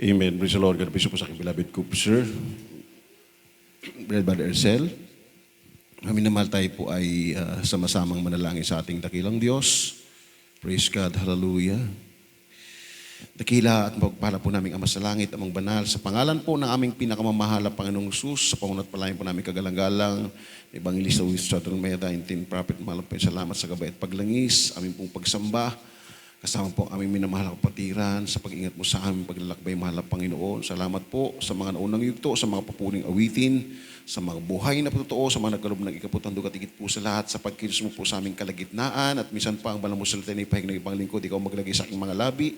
Amen. Praise the Lord. God bless you po sa aking beloved Coop, sir. Brother Ercel. Kami naman tayo po ay sama-samang manalangin sa ating dakilang Diyos. Praise God. Hallelujah. Dakila at magpala po namin Ama sa langit, Amang banal, sa pangalan po ng aming pinakamamahal na Panginoong Jesus, sa pangunat palayan po namin kagalang-galang, Evangelista Luis Chadron Meda, Intin Prophet, malang po salamat sa gabay at paglangis, aming pong pagsamba, kasama po ang aming minamahal na kapatiran, sa pag-ingat mo sa aming paglalakbay, mahal na Panginoon. Salamat po sa mga naunang yugto, sa mga papuling awitin, sa mga buhay na totoo, sa mga nagkaloob ng ikaputang dugat, igit po sa lahat, sa pagkilos mo po sa aming kalagitnaan, at minsan pa ang balang mo salita na ipahig ng ibang lingkod, ikaw maglagay sa aking mga labi,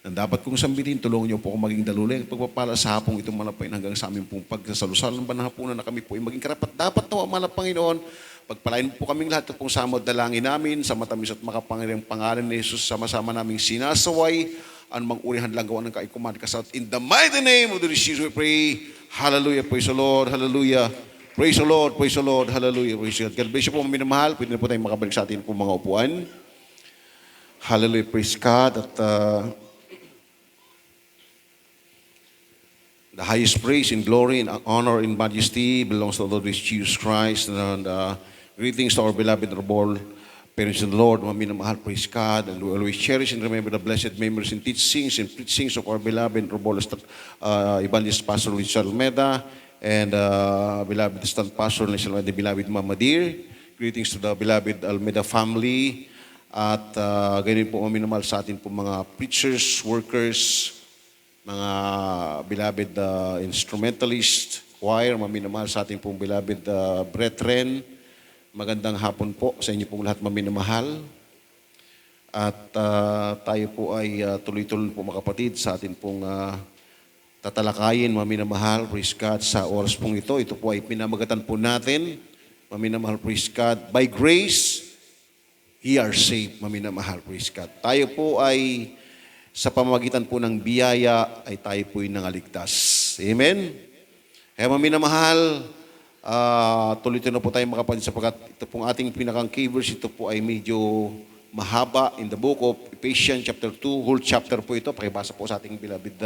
na dapat kong sambitin, tulungan niyo po ako maging dalulay at pagpapala sa hapong itong malapain hanggang sa aming pong pagsasalusal ng banhapunan na kami po ay maging karapat dapat na mahal na Panginoon. Pagpalain po kaming lahat at pong samod dalangin namin sa matamis at makapangirang pangalan ni Jesus, sama-sama naming sinasaway anumang urihan lang gawa ng kaikuman kasat. In the mighty name of the Lord Jesus we pray. Hallelujah, praise the Lord, hallelujah. Praise the Lord, praise the Lord, hallelujah, praise God. God bless you po mga minamahal. Pwede na po tayong makabalik sa atin po mga upuan. Hallelujah, praise God. At the highest praise and glory and honor and majesty belongs to the Lord Jesus Christ. And greetings to our beloved Rabol, parents in the Lord, mga minamahal, praise God. And we always cherish and remember the blessed memories and teachings and preachings of our beloved Rabol, Evangelist Pastor Luis Almeda, and beloved Stand Pastor Luis Almeda, the beloved Mama Dear. Greetings to the beloved Almeda family. At ganyan po mga minamahal sa atin po mga preachers, workers, mga beloved instrumentalist, choir, maminamahal sa ating pong beloved brethren. Magandang hapon po sa inyo pong lahat maminamahal. At tayo po ay tuloy-tuloy po mga kapatid sa ating pong tatalakayin maminamahal, praise God, sa oras pong ito. Ito po ay pinamagatan po natin, maminamahal, praise God. By grace, ye are saved, maminamahal, praise God. Tayo po ay sa pamamagitan po ng biyaya ay tayo po'y nangaligtas. Amen? Kaya maminamahal, tuloy-tuloy na po tayo mga kapatid sapagkat ito pong ating pinakang key verse, ito po ay medyo mahaba in the book of Ephesians chapter 2, whole chapter po ito. Pakibasa po sa ating beloved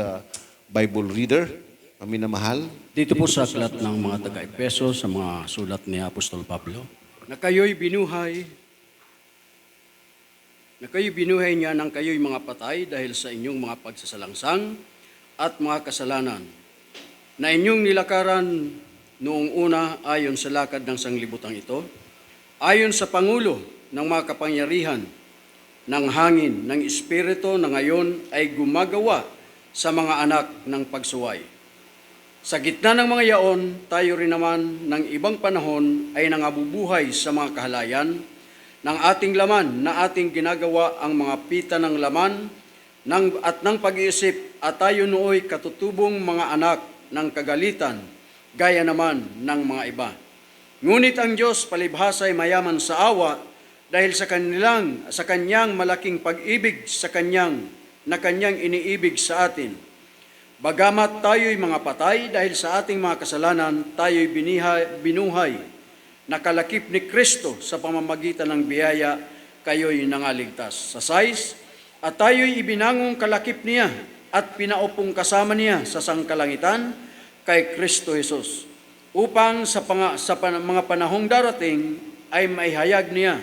Bible reader. Maminamahal. Dito po sa aklat ng mga taga-Epeso sa mga sulat ni Apostol Pablo, na kayo'y binuhay niya nang kayo'y mga patay dahil sa inyong mga pagsasalangsang at mga kasalanan, na inyong nilakaran noong una ayon sa lakad ng sanglibutang ito, ayon sa pangulo ng mga kapangyarihan, ng hangin, ng espiritu na ngayon ay gumagawa sa mga anak ng pagsuway. Sa gitna ng mga yaon, tayo rin naman ng ibang panahon ay nangabubuhay sa mga kahalayan ng ating laman na ating ginagawa ang mga pita ng laman at ng pag-iisip, at tayo nooy katutubong mga anak ng kagalitan, gaya naman ng mga iba. Ngunit ang Diyos palibhasa ay mayaman sa awa dahil sa kanyang malaking pag-ibig sa kanyang iniibig sa atin. Bagamat tayo'y mga patay dahil sa ating mga kasalanan, tayo'y binuhay nakalakip ni Kristo sa pamamagitan ng biyaya, kayo'y nangaligtas. Sa 6, at tayo'y ibinangong kalakip niya at pinaupong kasama niya sa sangkalangitan kay Kristo Jesus, upang sa mga panahong darating ay maihayag niya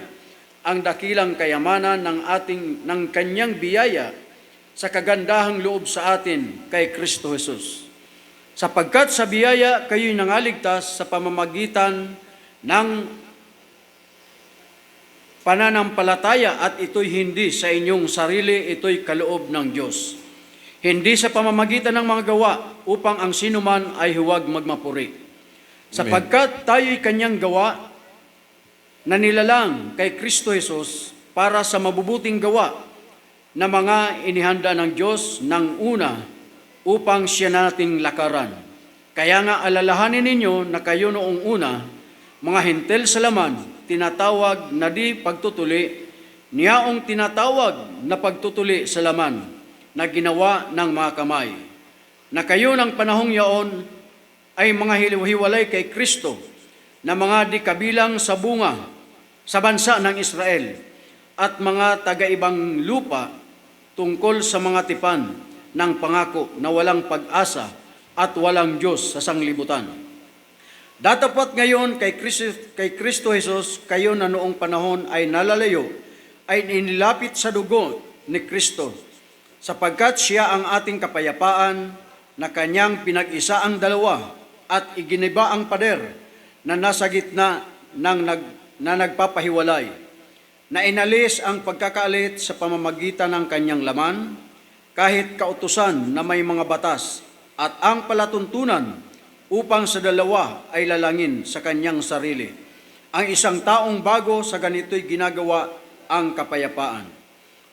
ang dakilang kayamanan ng kanyang biyaya sa kagandahang loob sa atin kay Kristo Jesus. Sapagkat sa biyaya kayo'y nangaligtas sa pamamagitan ng pananampalataya, at ito'y hindi sa inyong sarili, ito'y kaloob ng Diyos. Hindi sa pamamagitan ng mga gawa, upang ang sinuman ay huwag magmapuri. Sapagkat tayo'y kanyang gawa na nilalang kay Kristo Jesus para sa mabubuting gawa na mga inihanda ng Diyos ng una upang siya nating lakaran. Kaya nga alalahanin ninyo na kayo noong una, mga hintel sa laman, tinatawag na di pagtutuli, niyaong tinatawag na pagtutuli sa laman, na ginawa ng mga kamay. Na kayo ng panahong yaon ay mga hiwalay kay Kristo, na mga di kabilang sa bunga, sa bansa ng Israel, at mga taga-ibang lupa tungkol sa mga tipan, ng pangako na walang pag-asa at walang Diyos sa sanglibutan. Datapwat ngayon kay Kristo Jesus, kayo na noong panahon ay nalalayo, ay inilapit sa dugo ni Kristo, sapagkat siya ang ating kapayapaan na kanyang pinag-isa ang dalawa at iginiba ang pader na nasa gitna na nagpapahiwalay, na inalis ang pagkakaalit sa pamamagitan ng kanyang laman, kahit kautusan na may mga batas, at ang palatuntunan upang sa dalawa ay lalangin sa kanyang sarili. Ang isang taong bago sa ganito'y ginagawa ang kapayapaan.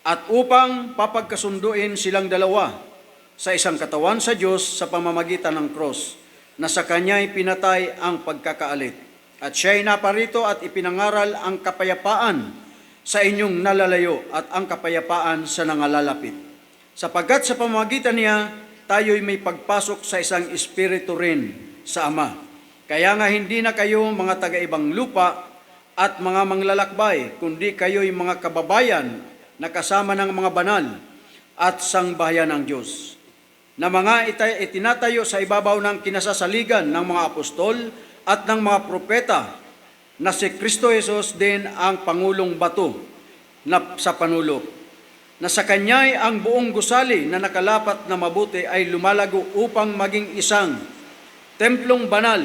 At upang papagkasunduin silang dalawa sa isang katawan sa Diyos sa pamamagitan ng cross, na sa kanya'y pinatay ang pagkakaalit. At siya'y naparito at ipinangaral ang kapayapaan sa inyong nalalayo at ang kapayapaan sa nangalalapit. Sapagkat sa pamamagitan niya, tayo'y may pagpasok sa isang espiritu rin sa Ama. Kaya nga hindi na kayo mga taga-ibang lupa at mga manglalakbay, kundi kayo'y mga kababayan na kasama ng mga banal at sangbahayan ng Diyos, na mga itinatayo sa ibabaw ng kinasasaligan ng mga apostol at ng mga propeta, na si Kristo Jesus din ang pangulong bato na sa panulok, na sa kanya'y ang buong gusali na nakalapat na mabuti ay lumalago upang maging isang templong banal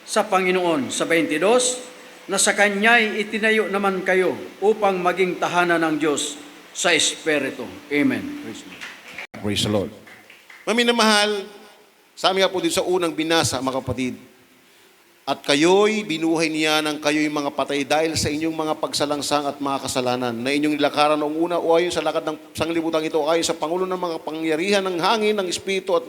sa Panginoon. Sa 22, na sa kanya'y itinayo naman kayo upang maging tahanan ng Diyos sa Espiritu. Amen. Praise the Lord. Maminamahal, sa amin nga po dito sa unang binasa, mga kapatid, at kayo'y binuhay niya ng kayo'y mga patay dahil sa inyong mga pagsalangsang at mga kasalanan na inyong nilakaran noong una o ayon sa lakad ng sanglibutang ito, ayon sa pangulo ng mga pangyarihan ng hangin, ng Espiritu, at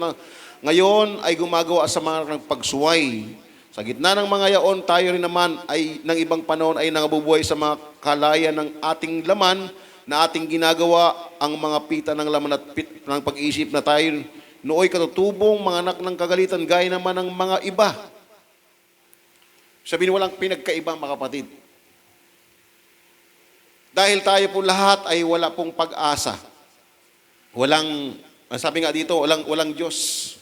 ngayon ay gumagawa sa mga pagsuway. Sa gitna ng mga yaon, tayo rin naman ay ng ibang panahon ay nangabubuhay sa mga kalaya ng ating laman na ating ginagawa ang mga pita ng laman at pit ng pag-iisip na tayo nooy katutubong mga anak ng kagalitan gaya naman ng mga iba. Sabihin, walang pinagkaiba, mga kapatid. Dahil tayo po lahat ay wala pong pag-asa. Sabi nga dito, walang Diyos.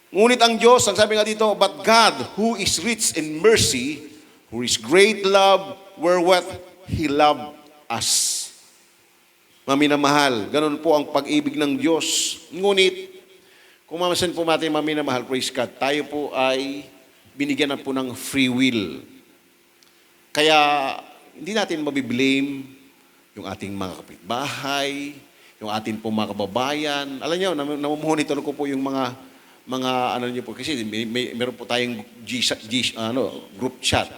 Ngunit ang Diyos, ang sabi nga dito, but God, who is rich in mercy, who is great love, wherewith He loved us. Maminamahal, ganun po ang pag-ibig ng Diyos. Ngunit, kung mamasin po natin, maminamahal, praise God, tayo po ay binigyan na po ng free will. Kaya, hindi natin mabiblame yung ating mga kapitbahay, yung ating po mga kababayan. Alam niyo, namumonitor ko po yung mga ano niyo po, kasi meron po tayong group chat.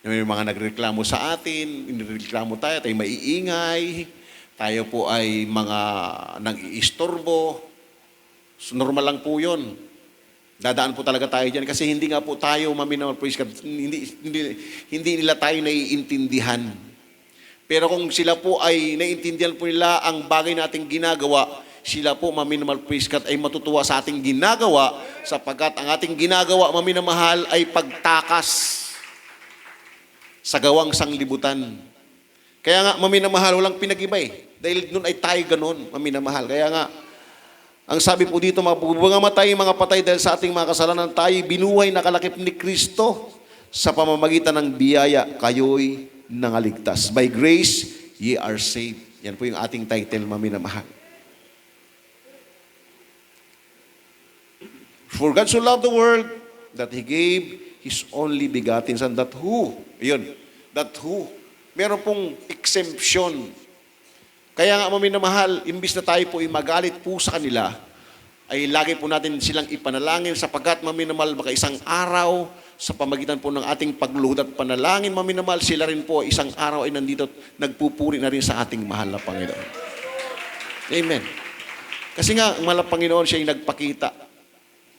May mga nagreklamo sa atin, inireklamo tayo maiingay, tayo po ay mga nang-iistorbo. So, normal lang po yun. Dadaan po talaga tayo dyan kasi hindi nga po tayo, maminamahal, praise God, hindi nila tayo naiintindihan. Pero kung sila po ay naiintindihan po nila ang bagay nating ginagawa, sila po, maminamahal, praise God, ay matutuwa sa ating ginagawa sapagkat ang ating ginagawa, maminamahal, ay pagtakas sa gawang sanglibutan. Kaya nga, maminamahal, walang pinag-iba eh. Dahil nun ay tayo ganun, maminamahal. Kaya nga, ang sabi po dito, mga matay, mga patay dahil sa ating mga kasalanan, tayo binuhay na kalakip ni Kristo sa pamamagitan ng biyaya, kayo'y nangaligtas. By grace, ye are saved. Yan po yung ating title, maminamahal. For God so loved the world that He gave His only begotten Son, that who, meron pong exemption. Kaya nga, maminamahal, imbis na tayo po ay magalit po sa kanila, ay lagi po natin silang ipanalangin sapagkat, maminamahal, baka isang araw, sa pamagitan po ng ating pagluhod at panalangin, maminamahal, sila rin po isang araw ay nandito, nagpupuri na rin sa ating mahal na Panginoon. Amen. Kasi nga, ang mahal na Panginoon, siya ay nagpakita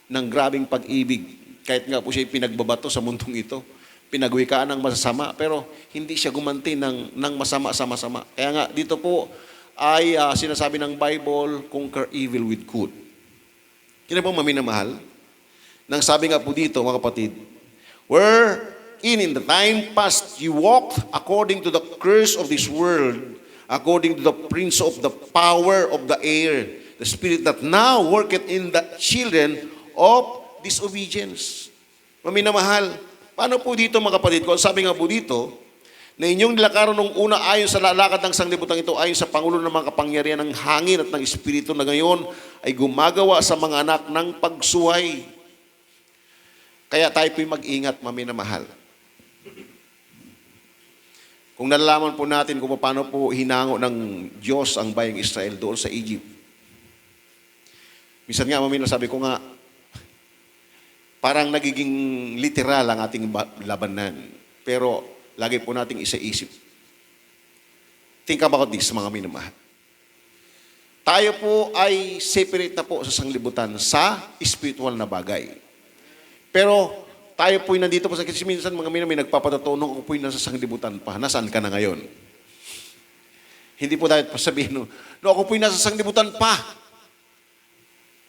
ng grabing pag-ibig. Kahit nga po siya pinagbabato sa mundong ito, pinagwikaan ng masasama, pero hindi siya gumanti ng masama sa masama. Kaya nga, dito po ay sinasabi ng Bible, conquer evil with good. Kaya po, maminamahal, nang sabi nga po dito, mga kapatid, wherein in the time past you walked according to the curse of this world, according to the prince of the power of the air, the spirit that now worketh in the children of disobedience. Maminamahal, paano po dito mga kapatid ko? Sabi nga po dito, na inyong nilakaran nung una ayon sa lalakad ng sanglibutan ito, ayon sa Pangulo ng mga kapangyarihan ng hangin at ng Espiritu na ngayon ay gumagawa sa mga anak ng pagsuway. Kaya tayo po'y mag-ingat, maminamahal. Kung nalalaman po natin kung paano po hinango ng Diyos ang bayang Israel doon sa Egypt. Minsan nga, sabi ko nga, parang nagiging literal ang ating labanan. Pero lagi po nating isa-isip. Think about this, mga minamahal. Tayo po ay separate na po sa sanglibutan sa spiritual na bagay. Pero tayo po'y nandito po sa kasi minsan mga minamahal, nagpapatotoo ako po'y nasa sanglibutan pa. Nasaan ka na ngayon? Hindi po dapat pasabihin, no ako po'y nasa sanglibutan pa.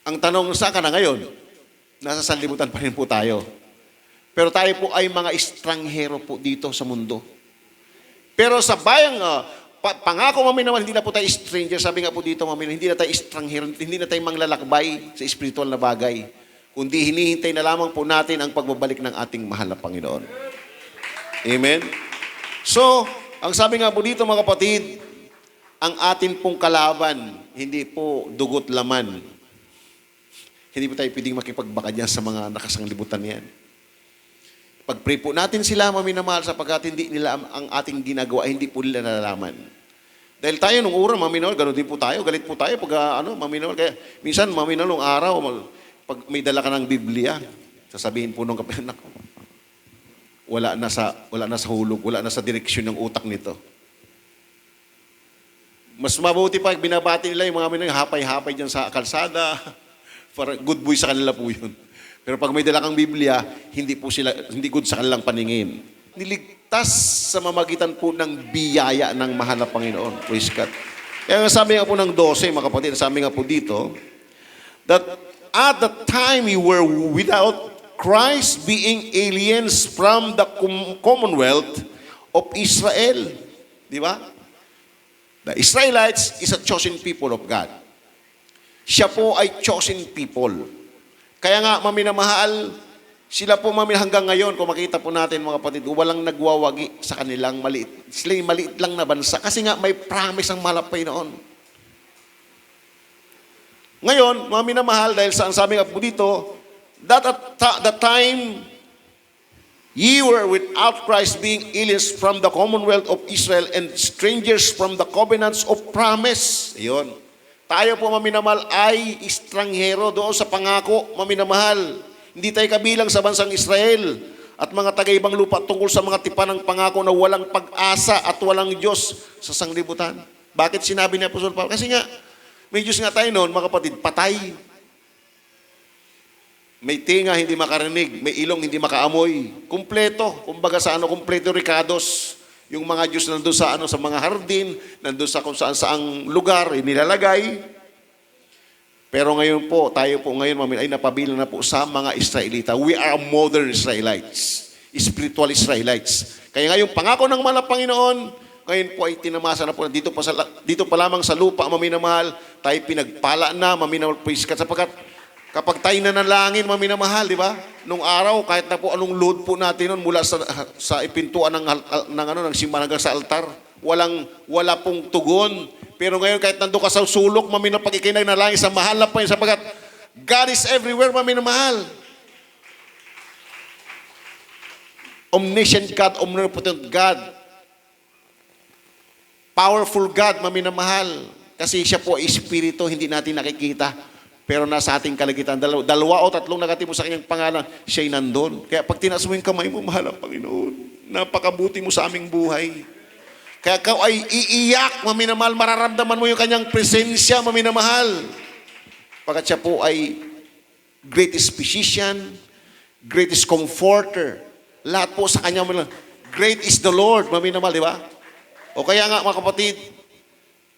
Ang tanong, saan ka na ngayon? Nasa sanglibutan pa rin po tayo. Pero tayo po ay mga estranghero po dito sa mundo. Pero sa bayang pangako naman, hindi na po tayo stranger. Sabi nga po dito, hindi na tayo estranghero, hindi na tayo manglalakbay sa spiritual na bagay. Kundi hinihintay na lamang po natin ang pagbabalik ng ating mahal na Panginoon. Amen? So, ang sabi nga po dito mga kapatid, ang atin pong kalaban, hindi po dugot laman. Hindi po tayo pwedeng makipagbaka dyan sa mga nakasanglibutan yan. Pag-pray po natin sila, maminamahal, sapagkat hindi nila ang ating ginagawa, hindi po nila nalalaman. Dahil tayo nung ura, maminamahal, gano'n din po tayo, galit po tayo pag maminamahal. Kaya minsan, maminamahal, nung araw, pag may dala ka ng Biblia, sasabihin po nung kapatid, wala na sa hulog, wala na sa direksyon ng utak nito. Mas mabuti pa, binabati nila yung mga minamahal, hapay-hapay dyan sa kalsada, para good boy sa kanila po yun. Pero pag may dala kang Biblia, hindi good sa kanilang paningin. Niligtas sa mamagitan po ng biyaya ng mahal na Panginoon. Praise God. Kaya sabi nga po ng 12, mga kapatid, sabi nga po dito, that at the time we were without Christ, being aliens from the commonwealth of Israel. Di ba? The Israelites is a chosen people of God. Siya po ay chosen people. Kaya nga, maminamahal, sila po hanggang ngayon, kung makita po natin mga kapatid, walang nagwawagi sa kanilang maliit. Sila yung maliit lang na bansa. Kasi nga, may promise ang malapay noon. Ngayon, maminamahal, dahil sa ang sabi nga po dito, that at the time, ye were without Christ, being aliens from the commonwealth of Israel and strangers from the covenants of promise. Ayun. Tayo po, maminamahal, ay estranghero doon sa pangako, maminamahal. Hindi tayo kabilang sa bansang Israel at mga taga-ibang lupa tungkol sa mga tipan ng pangako na walang pag-asa at walang Diyos sa sanglibutan. Bakit sinabi ni Apostol Paul? Kasi nga, may Diyos nga tayo noon, mga kapatid, patay. May tinga, hindi makarinig. May ilong, hindi makaamoy. Kumpleto. Kumbaga sa kumpleto Ricardos. Yung mga Diyos nandun sa sa mga hardin, nandun sa kung saan saang lugar, nilalagay. Pero ngayon po, tayo po ngayon ay napabilang na po sa mga Israelita. We are modern Israelites. Spiritual Israelites. Kaya ngayong pangako ng mahal na Panginoon, ngayon po ay tinamasa na po. Dito pa lamang sa lupa, maminamahal, tayo pinagpala na, maminamahal po iskat. Sapagkat kapag tayo nanalangin, maminamahal, di ba? Nung araw, kahit na po anong load po natin nun mula sa ipintuan ng simbahan hanggang sa altar, wala pong tugon. Pero ngayon, kahit nandun ka sa sulok, maminamahal, pag ikay nagnalangin sa mahal na Panginoon, sapagkat God is everywhere, maminamahal. Omniscient God, omnipotent God, powerful God, maminamahal. Kasi siya po ay Espiritu, hindi natin nakikita. Pero nasa ating kalagitan, dalawa o tatlong nakatibo sa kanyang pangalan, siya'y nandun. Kaya pag tinaas mo yung kamay mo, mahal ang Panginoon, napakabuti mo sa aming buhay. Kaya ikaw ay iiyak, maminamahal, mararamdaman mo yung kanyang presensya, maminamahal. Pagkat siya po ay greatest physician, greatest comforter. Lahat po sa kanya, great is the Lord, maminamahal, di ba? O kaya nga, mga kapatid,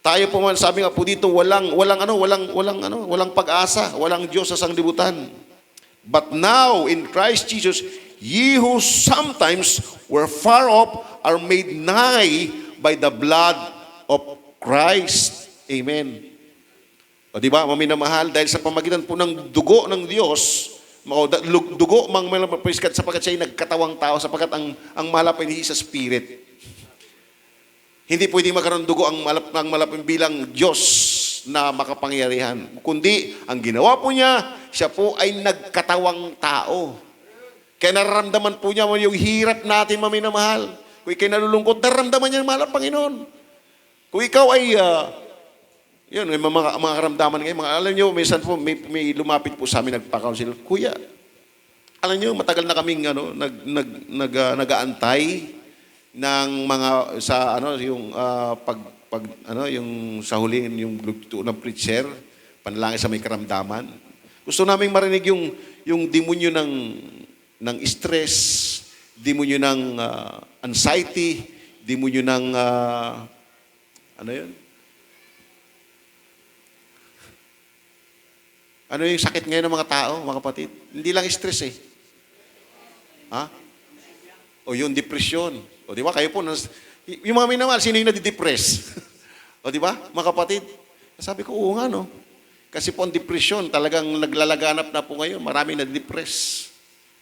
tayo po man, sabi nga po dito, walang pag-asa, walang Diyos sa sanglibutan. But now, in Christ Jesus, ye who sometimes were far off are made nigh by the blood of Christ. Amen. O di ba, maminamahal, dahil sa pamagitan po ng dugo ng Diyos, dugo mang malapapiskat sapagkat siya ay nagkatawang tao, sapagkat ang malap ay hindi sa spirit. Hindi pwedeng magkaroon dugo ang malapin bilang Diyos na makapangyarihan. Kundi, ang ginawa po niya, siya po ay nagkatawang tao. Kaya nararamdaman po niya yung hirap natin, maminamahal. Kung ikay nalulungkot, nararamdaman niya ang mahal ng Panginoon. Kung ikaw ay, yun, may mga karamdaman ngayon. Alam niyo, minsan po, may lumapit po sa amin, nagpa-counsel. Kuya, alam niyo, matagal na kaming nag-aantay ng mga sa yung yung sa huling yung ng preacher, panalangin sa may karamdaman. Gusto naming marinig yung demonyo ng stress, demonyo ng anxiety, demonyo ng ano yung sakit ngayon ng mga tao, mga kapatid? Hindi lang stress eh. Ha? O yung depression. O di ba? Kayo po, yung mga minamahal, sino yung nadidepress? O di ba? Mga kapatid. Sabi ko, oo nga, no? Kasi po ang depression, talagang naglalaganap na po ngayon. Maraming nadidepress.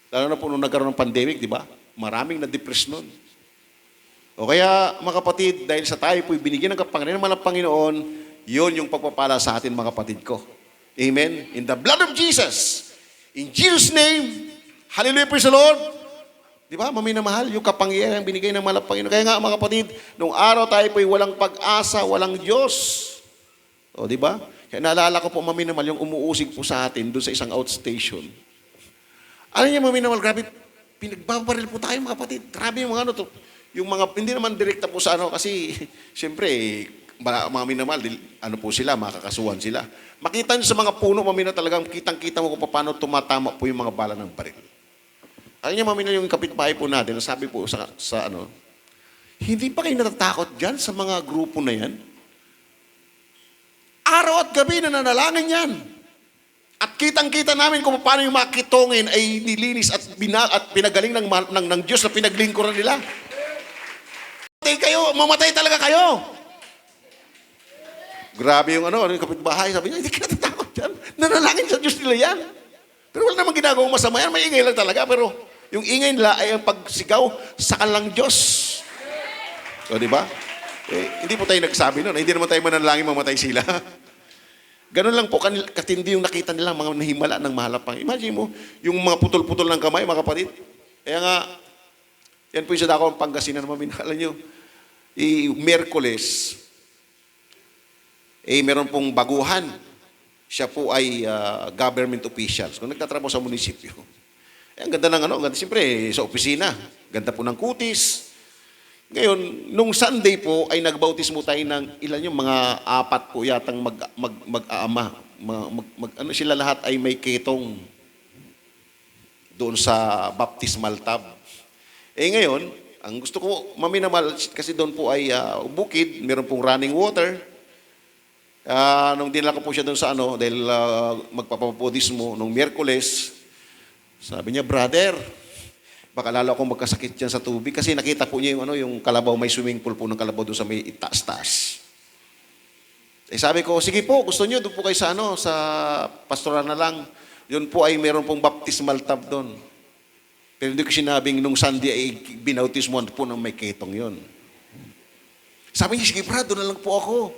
Lalo na po nung nagkaroon ng pandemic, di ba? Maraming nadidepress nun. O kaya, mga kapatid, dahil sa tayo po'y binigyan ng kapangyarihan ng Panginoon, yun yung pagpapala sa atin, mga kapatid ko. Amen? In the blood of Jesus, in Jesus' name, hallelujah, praise the Lord. Di ba, maminamahal, yung kapangyarihan binigay ng mahal na Panginoon. Kaya nga, mga kapatid, nung araw tayo po'y walang pag-asa, walang Diyos. O, di ba? Kaya naalala ko po, maminamahal, yung umuusig po sa atin doon sa isang outstation. Alam niyo, maminamahal, grabe, pinagbabaril po tayo, mga kapatid. Grabe yung mga yung mga, hindi naman direkta po sa kasi, siyempre, mga minamahal, po sila, makakasuhan sila. Makita nyo sa mga puno, mamina talagang kitang-kita mo kung paano tumatama po yung mga bala ng baril. Alam niyo, mamina yung kapitbahay po natin, sabi po sa hindi pa kayo natatakot dyan sa mga grupo na yan? Araw at gabi na nanalangin yan. At kitang-kita namin kung paano yung mga kitongin ay nilinis at pinagaling ng Diyos na pinaglingkuran nila. Mamatay talaga kayo. Grabe yung yung kapitbahay. Sabi niya, hindi ka natatakot dyan. Nanalangin sa Diyos nila yan. Pero wala namang ginagawang masama yan. May ingay lang talaga. Pero yung ingay nila ay ang pagsigaw sa kanilang Diyos. So, di ba? Hindi po tayo nagsabi nun. Hindi naman tayo manalangin mamatay sila. Ganun lang po. Katindi yung nakita nila mga nahimala ng mahalapang. Imagine mo, yung mga putol-putol ng kamay, mga kapatid. Kaya nga, yan po yung sa dako ang Pangasinan naman. Alam nyo, Miyerkules, meron pong baguhan. Siya po ay government officials. Kung nagtatrabaho sa munisipyo. Ang ganda ng ang ganda siyempre sa opisina. Ganda po ng kutis. Ngayon, nung Sunday po ay nagbautismo tayo ng ilan yung mga 4 po yatang mag-aama. Sila lahat ay may ketong doon sa baptismal tub. Ngayon, ang gusto ko maminamal kasi doon po ay bukid, meron pong running water. Nung dinala ko po siya doon sa dahil magpapabautismo nung Miyerkules, sabi niya, brother, baka lalo akong magkasakit dyan sa tubig kasi nakita po niya yung kalabaw, may swimming pool po ng kalabaw doon sa may itaas-taas. Sabi ko, sige po, gusto niyo, doon po kayo sa pastoral na lang. Yun po ay meron pong baptismal tub doon. Pero hindi ko sinabing nung Sunday ay binautismoan po ng may ketong yun. Sabi niya, sige brad, doon na lang po ako.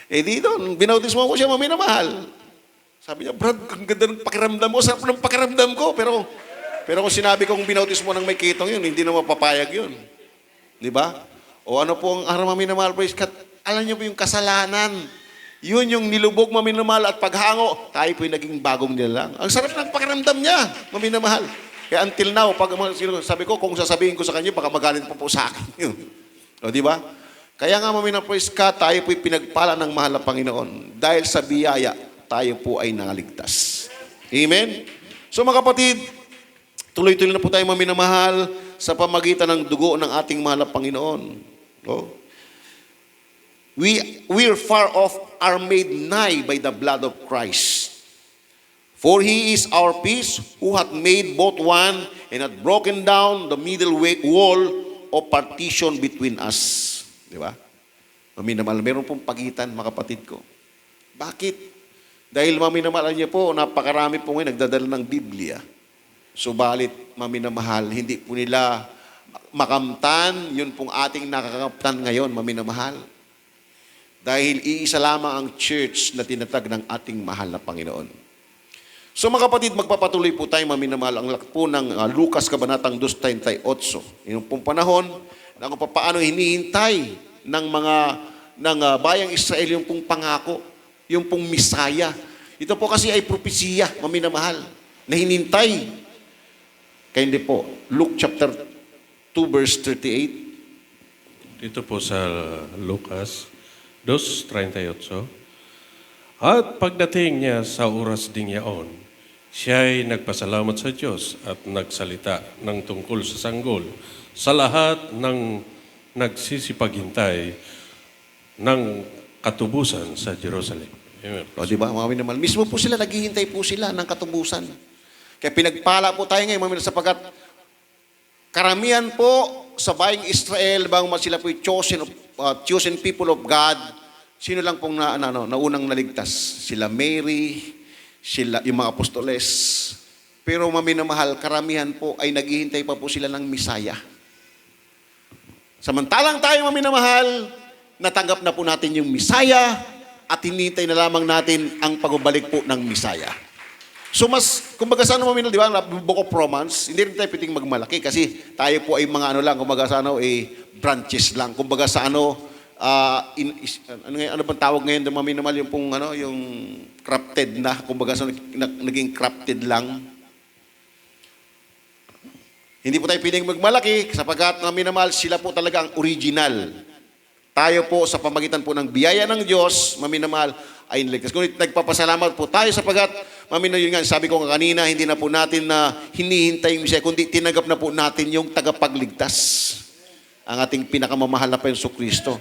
Dito, binautismoan ko siya, maminamahal. Sabi niya, brad, ang ganda ng pakiramdam mo, sarap ng pakiramdam ko. Pero kung sinabi kong binautismo ng may ketong yun, hindi na mapapayag yun. Di ba? O ano po ang araw maminamahal, praise God. Alam niyo po yung kasalanan. Yun yung nilubog maminamahal at paghango, tayo po yung naging bagong nilalang. Ang sarap ng pakiramdam niya, maminamahal. Kaya until now, pag sabi ko, kung sasabihin ko sa kanya, baka magalit po sa akin. O, di ba? Kaya nga, praise God, tayo po'y pinagpala ng mahal na Panginoon. Dahil sa biyaya, tayo po ay nangaligtas. Amen? So, mga kapatid, tuloy-tuloy na po tayo maminamahal sa pamagitan ng dugo ng ating mahal na Panginoon. O? We're far off, are made nigh by the blood of Christ. For He is our peace, who hath made both one, and hath broken down the middle wall of partition between us. Di ba? Maminamahal, meron pong pagitan, mga kapatid ko. Bakit? Dahil maminamahal niyo po, napakarami po ngayon nagdadala ng Biblia. Subalit, maminamahal, hindi po nila makamtan, yun pong ating nakakamtan ngayon, maminamahal. Dahil iisa lamang ang church na tinatag ng ating mahal na Panginoon. So mga kapatid, magpapatuloy po tayo maminamahal ang lakpo ng Lucas Kabanatang 2:38. Yung pong panahon na kung paano hinihintay ng bayang Israel yung pong pangako, yung pong Misaya. Ito po kasi ay propesiya, maminamahal, na hinintay. Kaya hindi po, Luke chapter 2 verse 38. Dito po sa Lucas 2:38. At pagdating niya sa oras ding yaon, siya ay nagpasalamat sa Diyos at nagsalita ng tungkol sa sanggol sa lahat ng nagsisipaghintay ng katubusan sa Jerusalem. Amen. O di ba, mga minamahal, mismo po sila, naghihintay po sila ng katubusan. Kaya pinagpala po tayo ngayon, mga minamahal, sapagkat karamihan po sa bayang Israel, bago sila po chosen people of God, sino lang pong naunang naligtas? Sila Mary, sila, yung mga apostoles. Pero maminamahal, karamihan po ay naghihintay pa po sila ng Misaya. Samantalang tayo maminamahal, natanggap na po natin yung Misaya at hinihintay na lamang natin ang pagbabalik po ng Misaya. So mas, kumbaga sa ano maminamahal, di ba, Book of Romans, hindi rin tayo piting magmalaki kasi tayo po ay mga kumbaga sa branches lang. Kumbaga sa ano bang tawag ngayon ng maminamahal, yung pong yung crafted na, kumbaga sa naging crafted lang. Hindi po tayo piling magmalaki sapagkat maminamahal, sila po talaga ang original. Tayo po sa pamagitan po ng biyaya ng Diyos, maminamahal, ay niligtas. Ngunit nagpapasalamat po tayo sapagkat, maminamahal, yun nga, sabi ko nga kanina, hindi na po natin na hinihintay yung Mesiya, kundi tinanggap na po natin yung tagapagligtas. Ang ating pinakamamahal na Panginoon Kristo.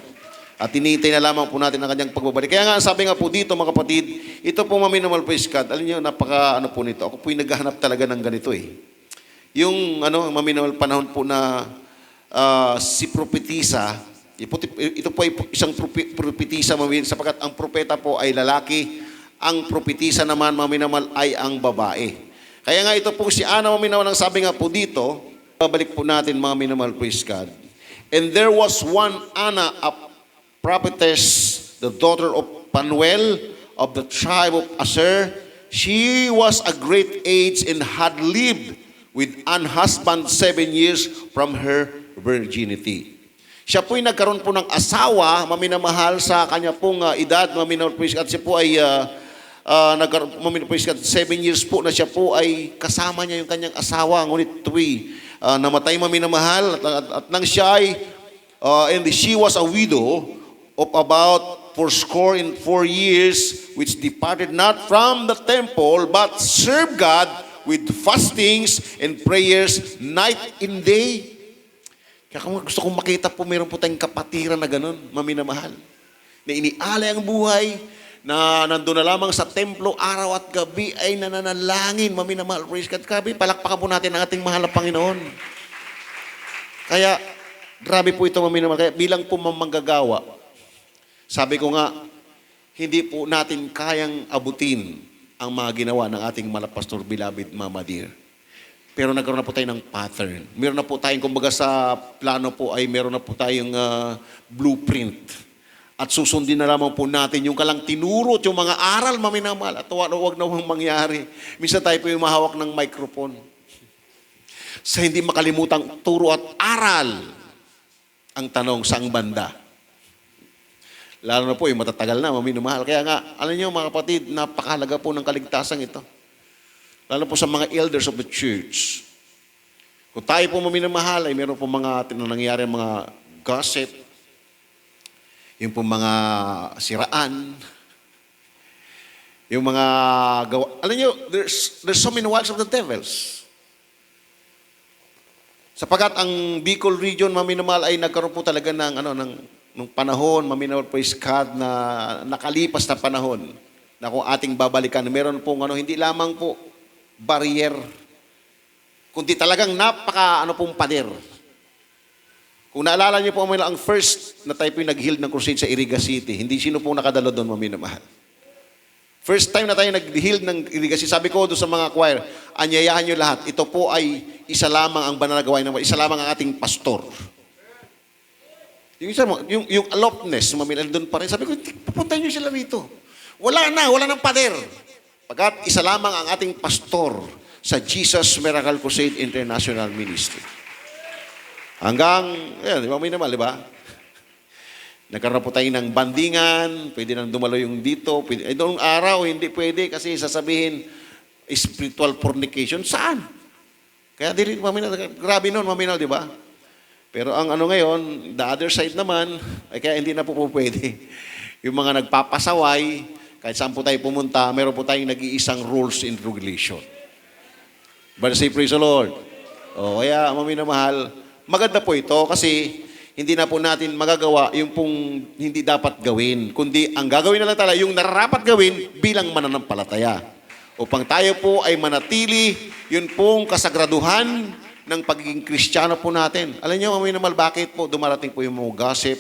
At hinihintay na lamang po natin ang kanyang pagbabalik. Kaya nga, sabi nga po dito, mga kapatid, ito po maminamahal po iskat. Alam niyo, napaka po nito. Ako po yung naghahanap talaga ng ganito Yung maminamahal panahon po na si propetisa, ito po ay isang propetisa sapagkat ang propeta po ay lalaki, ang propetisa naman maminamahal ay ang babae. Kaya nga ito po si Ana maminamahal, ang sabi nga po dito, babalik po natin mga minamahal, praise God. And there was one Anna, a prophetess, the daughter of Panuel of the tribe of Asher. She was a great age and had lived with an husband 7 years from her virginity. Siya po'y nagkaroon po ng asawa, maminamahal, sa kanya pong edad, maminamahal po, at siya po ay nagkaroon, maminamahal po, 7 years po na siya po ay kasama niya yung kanyang asawa, ngunit namatay, maminamahal, at nang siya ay, and she was a widow of about 84 years, which departed not from the temple, but served God with fastings and prayers night and day. Kaya kung gusto kong makita po, meron po tayong kapatiran na ganun, maminamahal. Na inialay ang buhay, na nandun na lamang sa templo, araw at gabi ay nananalangin, maminamahal. Praise God. Grabe, palakpakan po natin ang ating mahal na Panginoon. Kaya, grabe po ito, maminamahal. Kaya bilang po mamanggagawa, sabi ko nga, hindi po natin kayang abutin ang mga ginawa ng ating Pastor Beloved Mama Dear. Pero nagkaroon na po tayo ng pattern. Meron na po tayong, kumbaga sa plano po ay meron na po tayong blueprint. At susundin na lamang po natin yung kalang tinuro at yung mga aral, maminamahal. At huwag na huwag mangyari. Minsan tayo po yung mahawak ng microphone. Sa hindi makalimutang turo at aral, ang tanong, saang banda? Lalo na po, yung matatagal na, maminamahal. Kaya nga, alam niyo mga kapatid, napakahalaga po ng kaligtasan ito. Lalo po sa mga elders of the church. Kung tayo po maminamahal, ay meron po mga nangyayari, mga gossip, yung po mga siraan, yung mga gawa. Alam niyo, there's so many works of the devils. Sapagat ang Bicol region, maminamahal, ay nagkaroon po talaga ng nung panahon, maminamahal po God, na nakalipas na panahon na kung ating babalikan, meron pong hindi lamang po barrier, kundi talagang pong pader. Kung naalala niyo po ang first na tayo po yung nag-heal ng crusade sa Iriga City, hindi sino po nakadalo doon, maminamahal. First time na tayo nag-heal ng Iriga City, sabi ko doon sa mga choir, anyayahan niyo lahat, ito po ay isa lamang ang banal na gawain ng isa lamang ang ating pastor. Yung alopness, maminahal doon pa rin. Sabi ko, pupuntahin niyo sila rito. Wala nang pader. Pagkat isa lamang ang ating pastor sa Jesus Miracle Crusade International Ministry. Hanggang, di ba may naman, di ba? Nagkaroon po tayo ng bandingan, pwede nang dumalo yung dito. Noong araw, hindi pwede kasi sasabihin, spiritual fornication. Saan? Kaya grabe noon, maminaw, di ba? Pero ang ano ngayon, the other side naman, ay kaya hindi na po pwede. Yung mga nagpapasaway, kahit saan po tayo pumunta, meron po tayong nag-iisang rules and regulation. But say, praise the Lord. Kaya, maminamahal, maganda po ito kasi hindi na po natin magagawa yung pong hindi dapat gawin. Kundi ang gagawin na lang talaga, yung nararapat gawin bilang mananampalataya. Upang tayo po ay manatili, yun pong kasagraduhan ng pagiging Kristiyano po natin. Alam niyo, maminamahal, bakit po dumarating po yung mga gossip,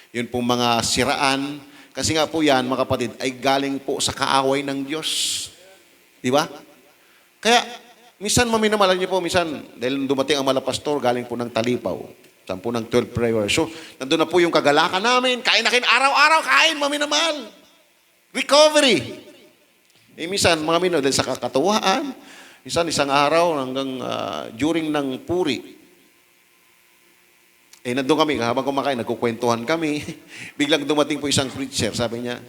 yun pong mga siraan. Kasi nga po yan, mga kapatid, ay galing po sa kaaway ng Diyos. Di ba? Kaya, minsan maminamahal niyo po, minsan, dahil dumating ang malapastor, galing po ng Talipaw. Saan po ng 12 prayer. So, nandun na po yung kagalakan namin. Kain na kain, araw-araw, kain, maminamahal. Recovery. Minsan, mga minamahal, dahil sa kakatuwaan, minsan isang araw hanggang during ng puri, nandun kami, habang kumakain, nagkukwentuhan kami. Biglang dumating po isang preacher, sabi niya,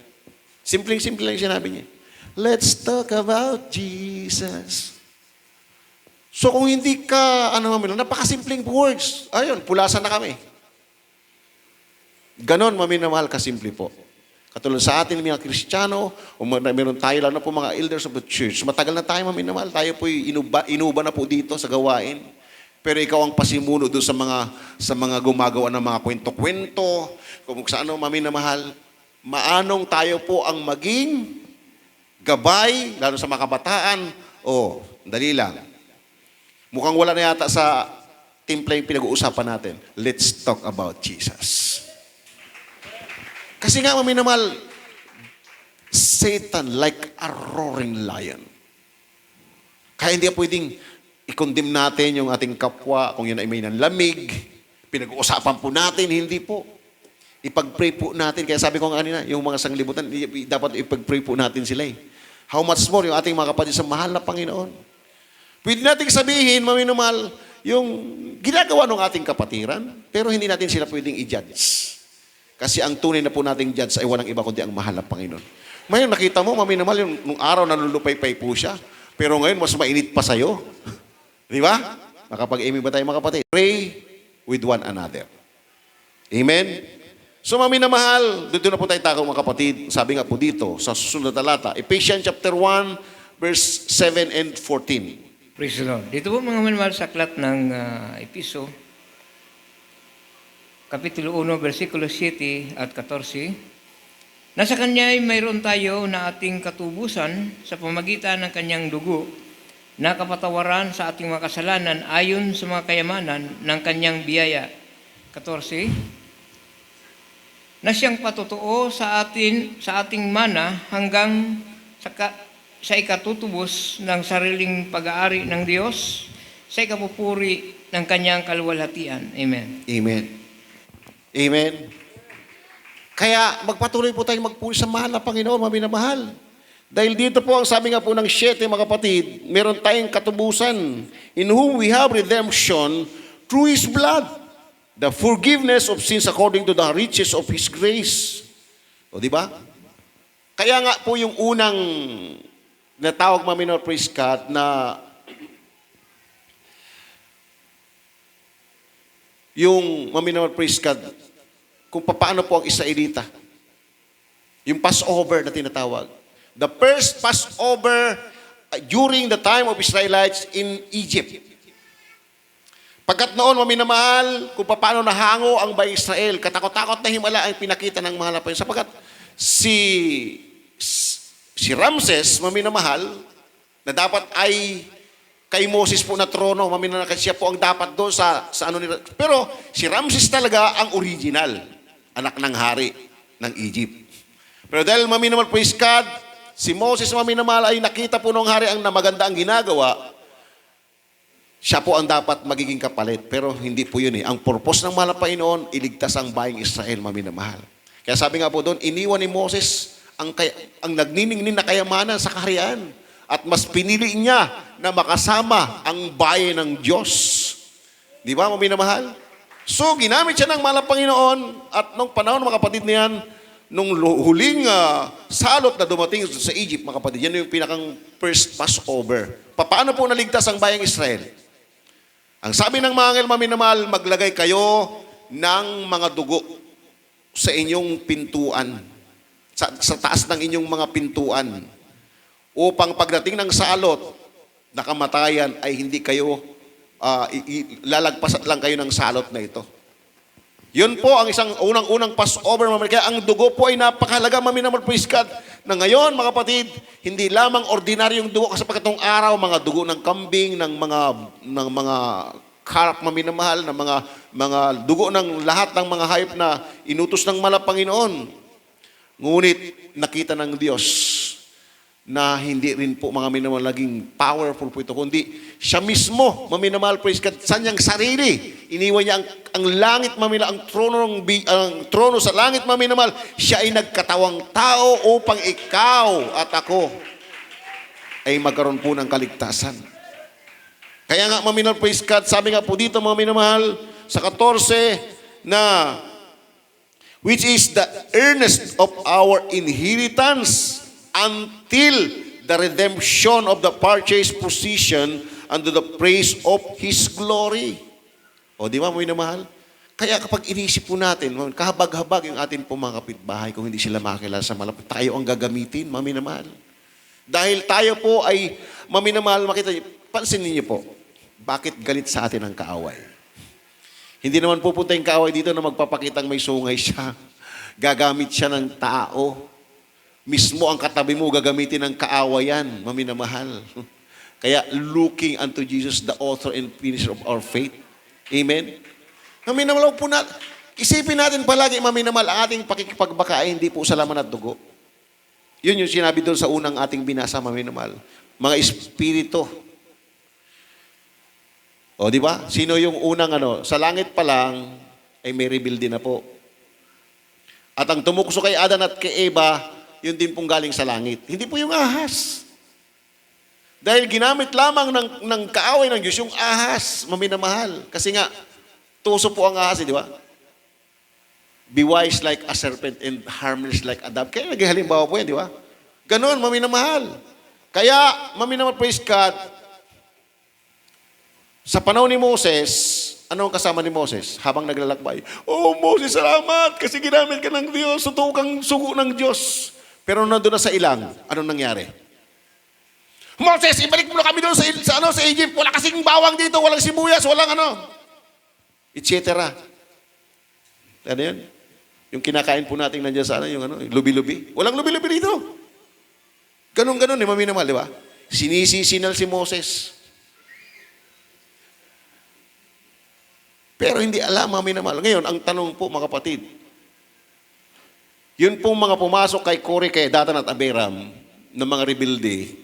simpleng-simple lang sinabi niya, let's talk about Jesus. So kung hindi ka, napakasimpleng words, ayun, pulasan na kami. Ganon, maminamahal, kasimple po. Katulad sa atin, mga Kristiyano, o meron tayo lang na po mga elders of the church, matagal na tayo maminamahal, tayo po inuba na po dito sa gawain. Pero ikaw ang pasimuno doon sa mga gumagawa ng mga kwento-kwento, kung saan maminamahal, maanong tayo po ang maging gabay, lalo sa mga kabataan, dali lang. Mukhang wala na yata sa timpla yung pinag-uusapan natin. Let's talk about Jesus. Kasi nga, maminamahal, Satan like a roaring lion. Kaya hindi pwedeng i-condemn natin yung ating kapwa, kung yun ay may nanlamig, pinag-uusapan po natin, hindi po. Ipag-pray po natin. Kaya sabi ko kanina, yung mga sanglibutan, dapat ipag-pray po natin sila eh. How much more yung ating mga kapatid sa mahal na Panginoon. Pwede natin sabihin, maminamahal, yung ginagawa ng ating kapatiran, pero hindi natin sila pwedeng i-judge. Kasi ang tunay na po nating judge ay walang iba kundi ang mahal na Panginoon. Ngayon, nakita mo, maminamahal, yung nung araw nalulupay-pay po siya, pero ngayon, mas mainit pa sa'yo. Di ba? Makapag-aiming ba tayo mga kapatid? Pray with one another. Amen? So, maminamahal, doon na po tayo takong mga kapatid. Sabi nga po dito, sa susunod na talata, Ephesians chapter 1, verse 7 and 14. Praise the Lord. Dito po mga minamahal sa aklat ng Episo, Kapitulo 1, versikulo 7 at 14. Nasa Kanya ay mayroon tayo na ating katubusan sa pamagitan ng Kanyang dugo na kapatawaran sa ating mga kasalanan ayon sa mga kayamanan ng Kanyang biyaya. 14. Na siyang patutuo sa ating mana hanggang sa ikatutubos ng sariling pag-aari ng Diyos sa ikapupuri ng Kanyang kaluwalhatian. Amen. Amen. Amen. Kaya magpatuloy po tayong magpuri sa mahal na Panginoon, maminamahal. Dahil dito po ang sabi nga po ng 7 mga kapatid, meron tayong katubusan in whom we have redemption through His blood, the forgiveness of sins according to the riches of His grace. O di ba? Kaya nga po yung unang natawag maminor praise God na yung maminor praise God kung paano po ang Israelita. Yung Passover na tinatawag. The first Passover during the time of Israelites in Egypt. Pagkat noon, maminamahal, kung paano nahango ang bayang Israel, katakot-takot na himala ang pinakita ng mahal na Panginoon. Sapagkat si Ramses, maminamahal, na dapat ay kay Moses po na trono, maminamahal, kasi siya po ang dapat doon sa ano nila. Pero si Ramses talaga ang original, anak ng hari ng Egypt. Pero dahil maminamahal, praise God, si Moses maminamahal ay nakita po ng hari ang namaganda ang ginagawa, siya po ang dapat magiging kapalit. Pero hindi po yun eh. Ang purpose ng mahal na Panginoon, iligtas ang bayang Israel, maminamahal. Kaya sabi nga po doon, iniwan ni Moses ang nagniningning na kayamanan sa kaharian. At mas pinili niya na makasama ang bayan ng Diyos. Di ba, maminamahal? So, ginamit siya ng mahal na Panginoon. At nung panahon, mga kapatid na yan, nung huling salot na dumating sa Egypt, mga kapatid, yan yung pinakang first Passover. Paano po naligtas ang bayang Israel? Ang sabi ng mga anghel, maminamahal, maglagay kayo ng mga dugo sa inyong pintuan, sa taas ng inyong mga pintuan, upang pagdating ng salot na kamatayan ay hindi kayo, lalagpasan lang kayo ng salot na ito. Yun po ang isang unang-unang Passover, maminamahal. Kaya ang dugo po ay napakahalaga, maminamahal, praise God, na ngayon, mga kapatid, hindi lamang ordinaryong dugo kasi pagkatong araw, mga dugo ng kambing, ng mga karap, maminamahal, ng mga dugo ng lahat ng mga hayop na inutos ng mahal na Panginoon. Ngunit nakita ng Diyos na hindi rin po mga minamahal naging powerful po ito, kundi siya mismo, maminamahal, praise God, sa niyang sarili. Iniwan niya ang langit, maminamahal, ang trono sa langit, maminamahal. Siya ay nagkatawang tao upang ikaw at ako ay magkaroon po ng kaligtasan. Kaya nga, maminamahal, praise God, sabi nga po dito, mga minamahal, sa 14, na which is the earnest of our inheritance until the redemption of the purchased possession unto the praise of His glory. O, di ba, minamahal? Kaya kapag inisip po natin, kahabag-habag yung atin po mga kapitbahay kung hindi sila makakilala sa malapit, tayo ang gagamitin, maminamahal. Dahil tayo po ay, maminamahal, makita niyo, pansinin niyo po, bakit galit sa atin ang kaaway? Hindi naman pupunta yung kaaway dito na magpapakitang may sungay siya. Gagamit siya ng tao. Mismo ang katabi mo, gagamitin ng kaawayan, maminamahal. Kaya looking unto Jesus, the author and finisher of our faith. Amen? Maminamahal po na, isipin natin palagi, maminamahal, ang ating pakikipagbaka ay hindi po sa laman at dugo. Yun yung sinabi doon sa unang ating binasa, maminamahal. Mga espiritu. O, di ba? Sino yung unang sa langit pa lang, ay may reveal din na po. At ang tumukso kay Adan at kay Eva, yun din pong galing sa langit. Hindi po yung ahas. Dahil ginamit lamang ng kaaway ng Diyos yung ahas, maminamahal. Kasi nga, tuso po ang ahas, di ba? Be wise like a serpent and harmless like a dove. Kaya naghalimbawa po yan, di ba? Ganon, maminamahal. Kaya, maminamahal, praise God, sa panahon ni Moses, ano ang kasama ni Moses habang naglalakbay? Oh, Moses, salamat kasi ginamit ka ng Diyos. Totoo kang sugo ng Diyos. Pero nandun na sa ilang, anong nangyari? Moses, ibalik mo na kami doon sa Egypt. Wala kasing bawang dito, walang sibuyas, walang etc. Ano yan? Yung kinakain po natin nandiyan sa yung lubi-lubi. Walang lubi-lubi dito. Ganon-ganon, maminamahal, di ba? Sinisisinal si Moses. Pero hindi alam, maminamahal. Ngayon, ang tanong po, mga kapatid, yun pong mga pumasok kay Kore, kay Datan at Abiram, ng mga rebelde,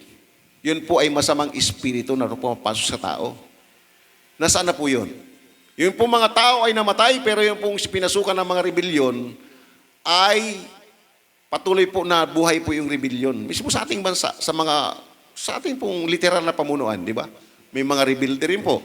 yun po ay masamang espiritu na pumapasok sa tao. Nasaan na po yun? Yung pong mga tao ay namatay, pero yung pong pinasukan ng mga rebellion ay patuloy po na buhay po yung rebellion. Mismo sa ating bansa, sa ating pong literal na pamunuan, di ba? May mga rebelde rin po.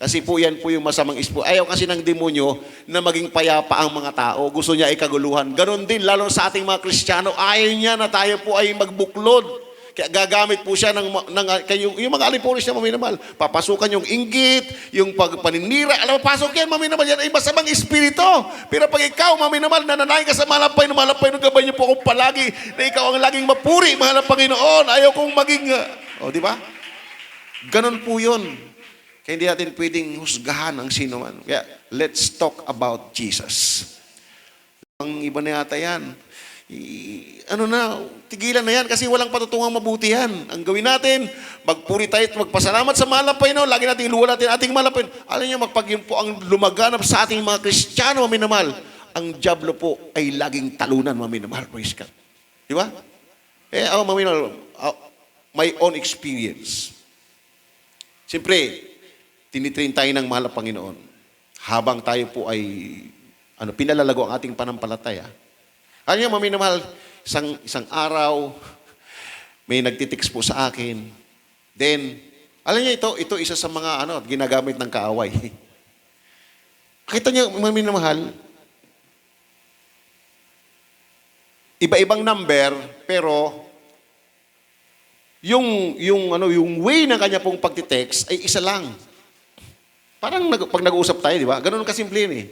Kasi po yan po yung masamang espiritu. Ayaw kasi ng demonyo na maging payapa ang mga tao. Gusto niya ikaguluhan. Ganon din, lalo sa ating mga Kristiyano, ayaw niya na tayo po ay magbuklod. Kaya gagamit po siya yung mga aliporis niya, maminamahal. Papasukan yung inggit, yung paninira. Alam mo, pasok yan, maminamahal. Yan ay masamang espiritu. Pero pag ikaw, maminamahal, nananayin ka sa malapay, gabay niyo po akong palagi na ikaw ang laging mapuri, mahal na Panginoon. Ayaw kong maging, di ba? Ganon po yun. Kaya hindi natin pwedeng husgahan ang sino man. Kaya, let's talk about Jesus. Ang iba na yata yan. Tigilan na yan kasi walang patutungang mabuti yan. Ang gawin natin, magpuri tayo at magpasalamat sa mahal na Panginoon. Lagi natin iluwa natin ating mahal na Panginoon. Alam niyo, magpag yun po ang lumaganap sa ating mga Kristiyano, maminamahal, ang diablo po ay laging talunan, maminamahal. Praise God. Di ba? Ako, maminamahal, my own experience. Siyempre, tinitrain tayo ng mahal na Panginoon. Habang tayo po ay pinalalago ang ating panampalataya. Alam niyo, maminamahal, isang araw, may nagtitext po sa akin. Then, alam niyo, ito isa sa mga ginagamit ng kaaway. Kita niyo, maminamahal, iba-ibang number, pero yung way ng kanya pong pagtitext ay isa lang. Parang pag nag-uusap tayo, di ba? Ganun kasimple yun eh.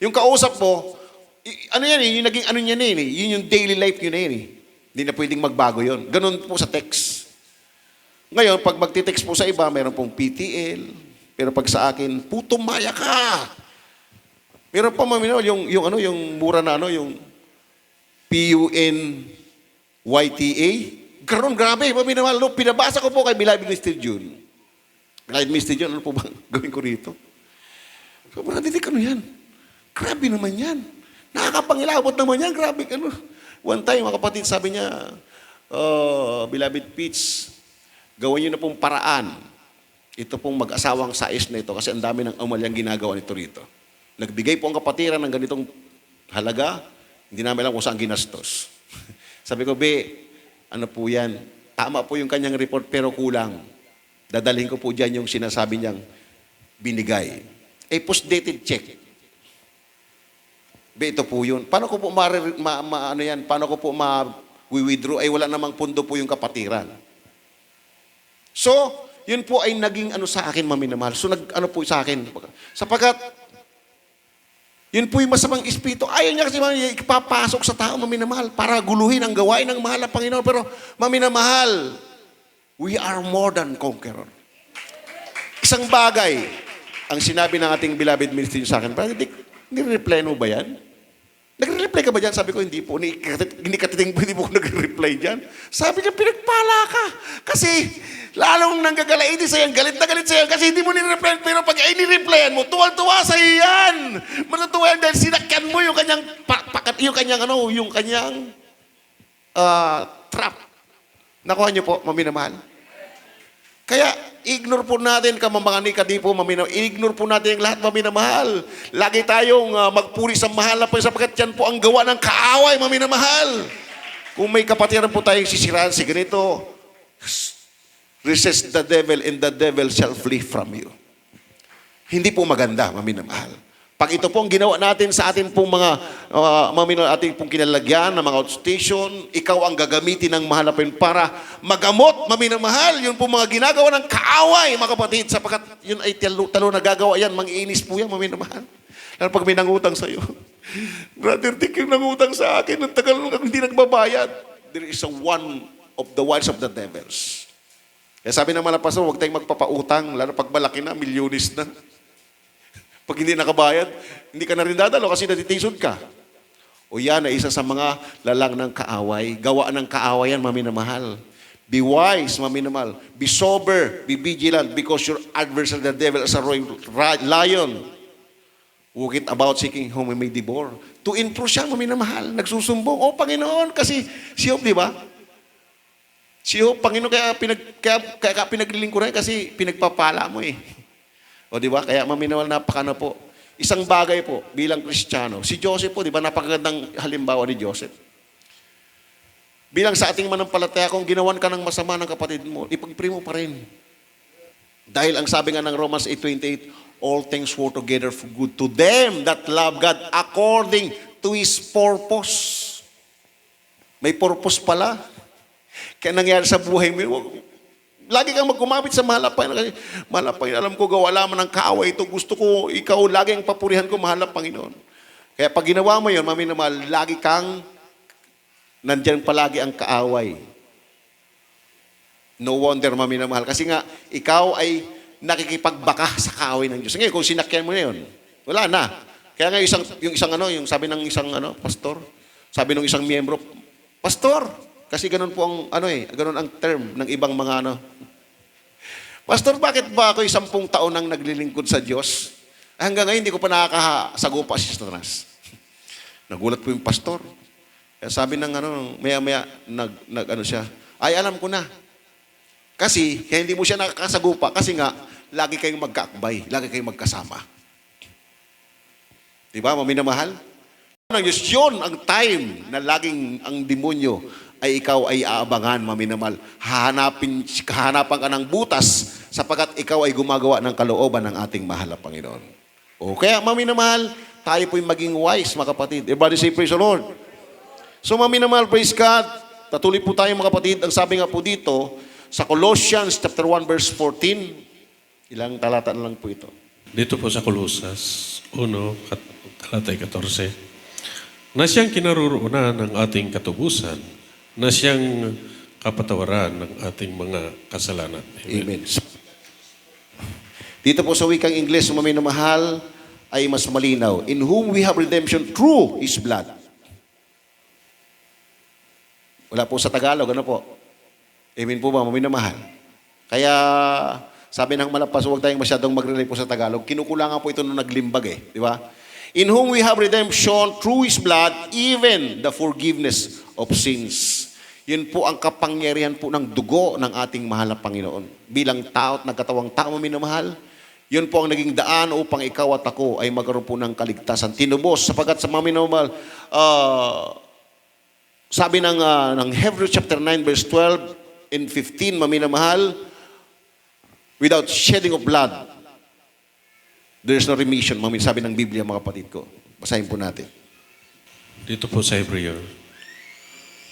Yung kausap mo, yung naging niya na yun eh. Yun yung daily life yun na yun eh. Hindi na pwedeng magbago yun. Ganun po sa text. Ngayon, pag magtitext po sa iba, meron pong PTL. Pero pag sa akin, puto maya ka! Meron pa maminaw, yung mura na yung PUNYTA. Ganon, grabe. Maminawal, pinabasa ko po kay Beloved Mr. June. Beloved Mr. June, ano po bang gawin ko rito? So, manatitik, yan? Grabe naman yan. Nakakapangilabot naman yan. Grabe, One time, mga kapatid, sabi niya, Beloved Pitch, gawin niyo na pong paraan. Ito pong mag-asawang sais na ito kasi ang dami ng umalyang ginagawa nito rito. Nagbigay po ang kapatiran ng ganitong halaga, hindi namin alam kung saan ginastos. Sabi ko, ano po yan? Tama po yung kanyang report pero kulang. Dadalhin ko po dyan yung sinasabi niyang binigay. Post-dated check. Ito po yun. Paano ko po paano ko po ma-withdraw? Wala namang pundo po yung kapatiran. So, yun po ay naging sa akin, maminamahal. So, po sa akin. Sapagkat, yun po yung masamang espiritu. Ayaw niya kasi ipapasok sa tao, maminamahal, para guluhin ang gawain ng mahal na Panginoon. Pero, maminamahal, we are more than conqueror. Isang bagay, ang sinabi ng ating beloved ministry sa akin, Brother Dick, nire-reply mo ba yan? Nagre-reply ka ba dyan? Sabi ko, hindi po. Hindi katiting po, hindi po nagre-reply dyan. Sabi niya, pinagpala ka. Kasi, lalong nanggagalaiti sa'yo, galit na galit sa'yo, kasi hindi mo nire-reply. Pero pag ni-replyan mo, tuwang-tuwa sa'yo yan. Matutuwa yan dahil sinakyan mo yung kanyang, yung kanyang trap. Nakuha niyo po, maminamahal. Kaya, ignore po natin, mga Nikadipo, maminamahal. Ignore po natin ang lahat, maminamahal. Lagi tayong magpuri sa mahal na po, sapagkat yan po ang gawa ng kaaway, maminamahal. Kung may kapatiran po tayong sisiraan, si ganito, resist the devil and the devil shall flee from you. Hindi po maganda, maminamahal. Pag ito pong ginawa natin sa atin pong mga ating pong kinalagyan ng mga outstation, ikaw ang gagamitin ng mahal na Panginoon para magamot, maminamahal. Yun pong mga ginagawa ng kaaway, mga kapatid, sapagkat yun ay talo na gagawa yan, mangiinis po yan, maminamahal. Lalo pag may nangutang sa'yo, Brother Dick, yung nangutang sa akin, ang tagal hindi nagbabayad. There is one of the wiles of the devils. Kaya sabi ng mga pastor, huwag tayong magpapautang, lalo pag malaki na, milyonis na. Pag hindi nakabayad, hindi ka na rin dadalo kasi natitisod ka. O yan ay isa sa mga lalang ng kaaway. Gawa ng kaaway yan, maminamahal. Be wise, maminamahal. Be sober, be vigilant, because your adversary, the devil, is a roaring lion, walketh about seeking whom he may devour. To intrude siya, maminamahal. Nagsusumbong. Panginoon, kasi si Job, di ba? Si Job, Panginoon, kaya pinaglilingkuran kasi pinagpapala mo eh. O di ba? Kaya maminawal, po. Isang bagay po bilang Kristiyano. Si Joseph po, di ba? Napakagandang halimbawa ni Joseph. Bilang sa ating manampalataya, kung ginawan ka ng masama ng kapatid mo, ipag-pray mo pa rin. Dahil ang sabi nga ng Romans 8:28, all things work together for good to them that love God according to His purpose. May purpose pala. Kaya nangyari sa buhay mo, lagi kang magkumapit sa mahal na Panginoon. Mahal na Panginoon, alam ko, gawa lamang ng kaaway ito. Gusto ko, ikaw, lagi ang papurihan ko, mahal na Panginoon. Kaya pag ginawa mo yun, maminamahal, lagi kang, nandyan palagi ang kaaway. No wonder, maminamahal. Kasi nga, ikaw ay nakikipagbaka sa kaaway ng Diyos. Ngayon, kung sinakyan mo na yun, wala na. Kaya nga, yung sabi ng isang pastor, sabi ng isang miyembro, Pastor, kasi ganun po ang, ganun ang term ng ibang mga Pastor, bakit ba ako'y 10 taon nang naglilingkod sa Diyos? Hanggang ngayon, hindi ko pa nakakasagupa si Satanas. Nagulat po yung pastor. Kaya sabi ng maya-maya, ano siya, ay alam ko na. Kasi, kaya hindi mo siya nakakasagupa, kasi nga, lagi kayong magkaakbay, lagi kayong magkasama. Diba, maminamahal? Ang Diyos, yun ang time na laging ang demonyo ay ikaw ay aabangan, maminamahal. Hahanapan ka ng butas sapagkat ikaw ay gumagawa ng kalooban ng ating mahal na Panginoon. O kaya, maminamahal, tayo po'y maging wise, mga kapatid. Everybody say, praise the Lord. So, maminamahal, praise God. Tatuloy po tayo, mga kapatid. Ang sabi nga po dito, sa Colossians chapter 1 verse 14, ilang talata na lang po ito. Dito po sa Colosas 1, talatay 14, na siyang kinaroroonan ng ating katubusan, na siyang kapatawaran ng ating mga kasalanan. Amen. Dito po sa wikang Ingles, maminamahal, ay mas malinaw. In whom we have redemption through His blood. Wala po sa Tagalog, ano po? Amen po ba, maminamahal? Kaya, sabi ng malapas, huwag tayong masyadong mag-relay po sa Tagalog. Kinukulangan po ito nung naglimbag di ba? In whom we have redemption through His blood, even the forgiveness of sins. Yun po ang kapangyarihan po ng dugo ng ating mahal na Panginoon. Bilang tao at nagkatawang tao, maminamahal, yun po ang naging daan upang ikaw at ako ay magkaroon po ng kaligtasan. Tinubos, sapagat sa maminamahal, sabi ng Hebrews chapter 9 verse 12 and 15, maminamahal, without shedding of blood, there is no remission. Sabi ng Biblia, mga kapatid ko. Basahin po natin. Dito po sa Hebreo,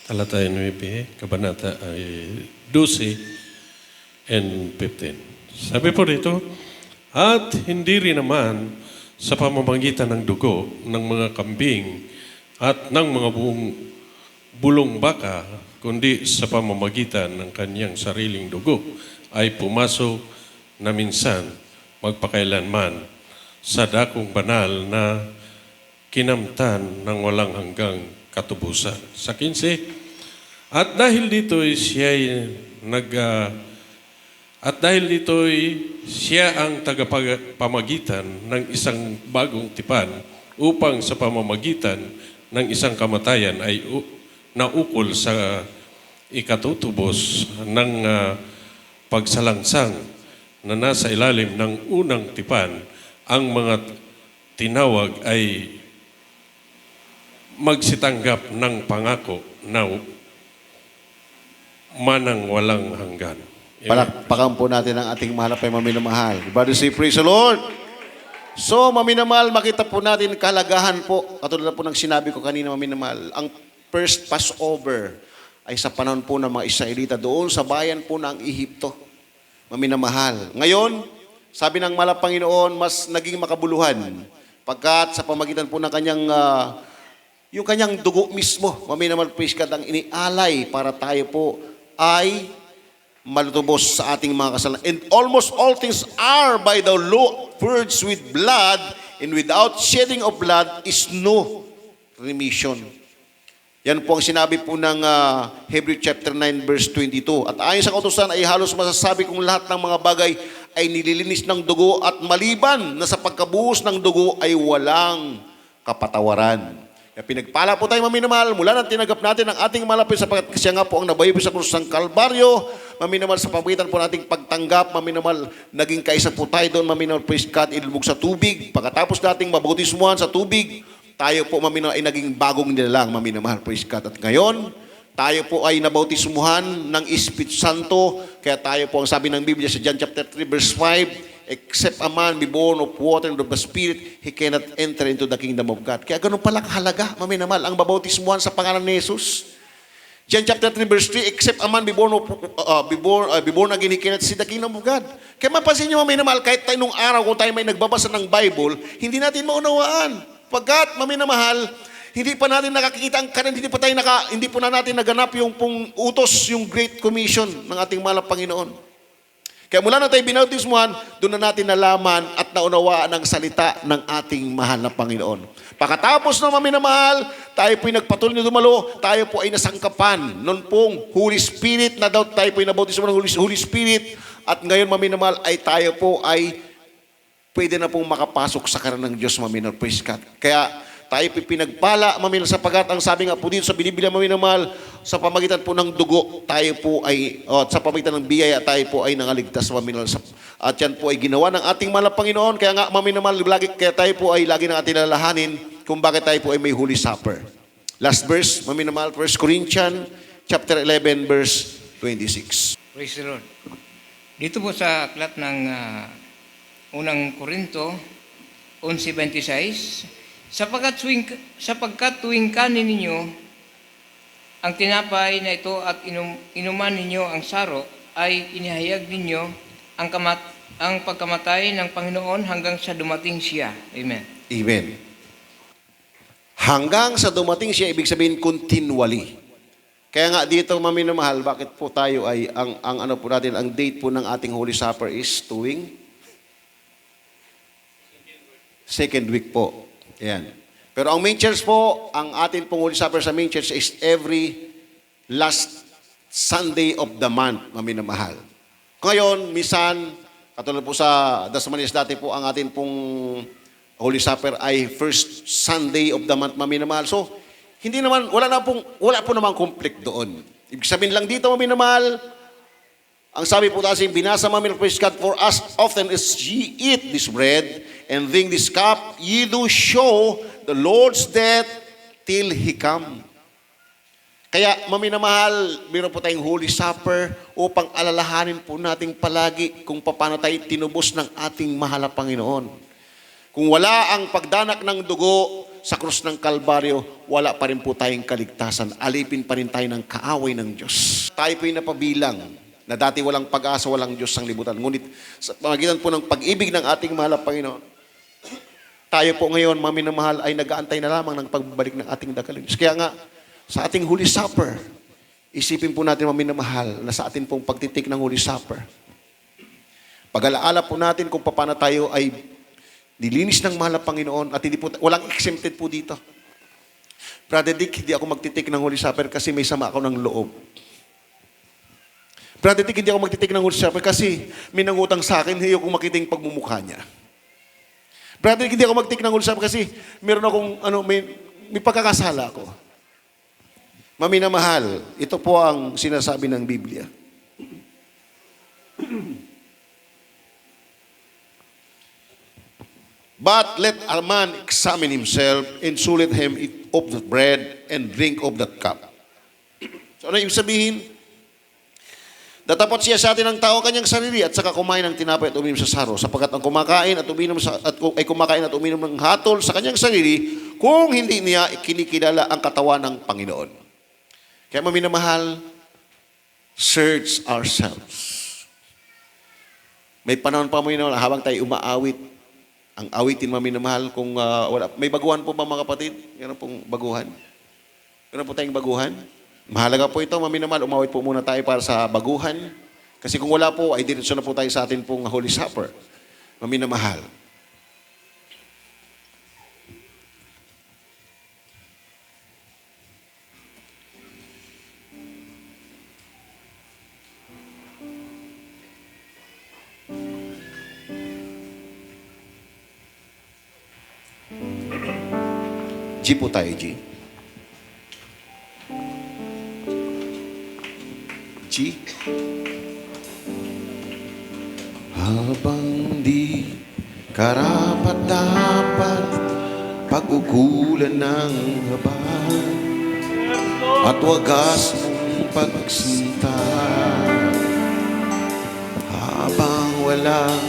talata 9, kabanata ay 12 and 15. Sabi po dito, at hindi rin naman sa pamamagitan ng dugo ng mga kambing at ng mga bulong baka, kundi sa pamamagitan ng kanyang sariling dugo, ay pumasok na minsan magpakailanman sa dakong banal na kinamtan ng walang hanggang katubusan. Sa 15, at dahil dito'y siya ang tagapamagitan ng isang bagong tipan upang sa pamamagitan ng isang kamatayan ay naukol sa ikatutubos ng pagsalangsang na nasa ilalim ng unang tipan, ang mga tinawag ay magsitanggap ng pangako na manang walang hanggan. Palakpakan po natin ang ating mahal na maminamahal. Everybody say, praise the Lord. So, maminamahal, makita po natin kalagahan po, katulad po ng sinabi ko kanina, maminamahal, ang first Passover ay sa panahon po ng mga Israelita doon sa bayan po ng Ehipto. Maminamahal. Ngayon, sabi ng mahal na Panginoon, mas naging makabuluhan pagkat sa pamagitan po ng kanyang yung kanyang dugo mismo, maminamahal, praise God, ang inialay para tayo po ay malutubos sa ating mga kasalanan. And almost all things are by the law purged with blood, and without shedding of blood is no remission. Yan po ang sinabi po ng Hebrews chapter 9 verse 22. At ayon sa kautusan ay halos masasabi kong lahat ng mga bagay ay nililinis ng dugo at maliban na sa pagkabuhos ng dugo ay walang kapatawaran. Kaya pinagpala po tayo, maminamahal, mula nang tinagap natin ang ating malapit sapagkat siya nga po ang nabayib sa krus ng Kalbaryo. Maminamahal, sa pamagitan po nating pagtanggap, maminamahal, naging kaisa po tayo doon, maminamahal, praise God, ilubog sa tubig. Pagkatapos nating mabautismuhan sa tubig, tayo po, maminamahal, ay naging bagong nilalang, maminamahal, praise God. At ngayon, tayo po ay nabautismuhan ng Espiritu Santo, kaya tayo po, ang sabi ng Biblia sa John chapter 3 verse 5, except a man be born of water and of the Spirit, he cannot enter into the kingdom of God. Kaya ganun pala kahalaga, maminamahal, ang babautismuhan sa pangalan ni Jesus. John chapter 3 verse 3, except a man be born again, he cannot see the kingdom of God. Kaya mapansin nyo, maminamahal, kahit tayo nung araw, kung tayo may nagbabasa ng Bible, hindi natin maunawaan. Pagkat, maminamahal, hindi pa natin nakakikita ang kanan, hindi po na natin naganap yung pong utos, yung Great Commission ng ating mahal na Panginoon. Kaya mula na tayo binautismuhan, doon na natin nalaman at naunawaan ang salita ng ating mahal na Panginoon. Pagkatapos ng maminamahal, tayo po'y nagpatuloy na dumalo, tayo po ay nasangkapan. Noon pong Holy Spirit na daw tayo po'y nabautismuhan ng Holy Spirit, At ngayon, maminamahal, ay tayo po ay pwede na pong makapasok sa karan ng Diyos, maminamahal. Praise God. Kaya tayo pinagpala, maminamahal, sapagat ang sabi nga po dito sa Biblia, maminamahal, sa pamagitan po ng dugo, tayo po ay, sa pamagitan ng biyaya, tayo po ay nangaligtas, maminamahal. At yan po ay ginawa ng ating mahal na Panginoon. Kaya nga, maminamahal, kaya tayo po ay lagi ng ating lalahanin kung bakit tayo po ay may Holy Supper. Last verse, maminamahal, 1 Corinthians chapter 11, verse 26. Praise the Lord. Dito po sa aklat ng unang Korinto 11:26, sapagkat tuwing kanin ninyo ang tinapay na ito at inuman ninyo ang saro, ay inihayag ninyo ang pagkamatay ng Panginoon hanggang sa dumating siya. Amen. Amen. Hanggang sa dumating siya, ibig sabihin continually. Kaya nga dito, maminamahal, bakit po tayo ay, ang ano po natin, ang date po ng ating Holy Supper is tuwing second week po. Ayan. Pero ang main church po, ang atin pong Holy Supper sa main church is every last Sunday of the month, maminamahal. Ngayon, minsan, katulad po sa Dasmanias dati po, ang atin pong Holy Supper ay first Sunday of the month, maminamahal. So, hindi naman, wala po namang conflict doon. Ibig sabihin lang dito, maminamahal, ang sabi po kasi, binasa maminamahal, praise God, for as often as ye eat this bread and drink this cup, ye do show the Lord's death till He come. Kaya, maminamahal, meron po tayong Holy Supper upang alalahanin po natin palagi kung paano tayo tinubos ng ating mahal na Panginoon. Kung wala ang pagdanak ng dugo sa krus ng Kalbaryo, wala pa rin po tayong kaligtasan. Alipin pa rin tayo ng kaaway ng Diyos. Tayo po yung napabilang na dati walang pag-asa, walang Diyos ang libutan. Ngunit sa pamagitan po ng pag-ibig ng ating mahal na Panginoon, tayo po ngayon, maminamahal, ay nag-aantay na lamang ng pagbabalik ng ating dakilang Diyos. Kaya nga, sa ating Holy Supper, isipin po natin, maminamahal, na sa ating pong pagtitik ng Holy Supper, pag-alaala po natin kung paano tayo ay nilinis ng mahal na Panginoon at hindi po, walang exempted po dito. Brother Dick, hindi ako magtitik ng Holy Supper kasi may sama ako ng loob. Brother Dick, hindi ako magtitik ng Holy Supper kasi may nangutang sa akin, hindi ako makita yung pagmumukha niya. Brother Dick, hindi ako magtitik ng Holy Supper kasi meron akong, may pagkakasala ako. Maminamahal, ito po ang sinasabi ng Biblia. But let a man examine himself, and so let him eat of the bread and drink of that cup. So ano yung sabihin? Datapot siya sa atin ng tao kanyang sarili at saka kumain ng tinapay at uminom sa saro, sapagkat ang kumakain at uminom ng hatol sa kanyang sarili kung hindi niya kinikilala ang katawan ng Panginoon. Kaya maminamahal, search ourselves. May panahon pa mo yun habang tayo umaawit. Ang awitin, maminamahal, kung wala. May baguhan po ba mga kapatid? Meron pong baguhan. Meron po tayong baguhan. Mahalaga po ito, maminamahal. Umawit po muna tayo para sa baguhan. Kasi kung wala po, ay diretso na po tayo sa atin pong Holy Supper. Maminamahal. G po tayo, G. G. Habang di karapat-dapat pag-ugulan ng haba at wagas mong pagsinta, habang walang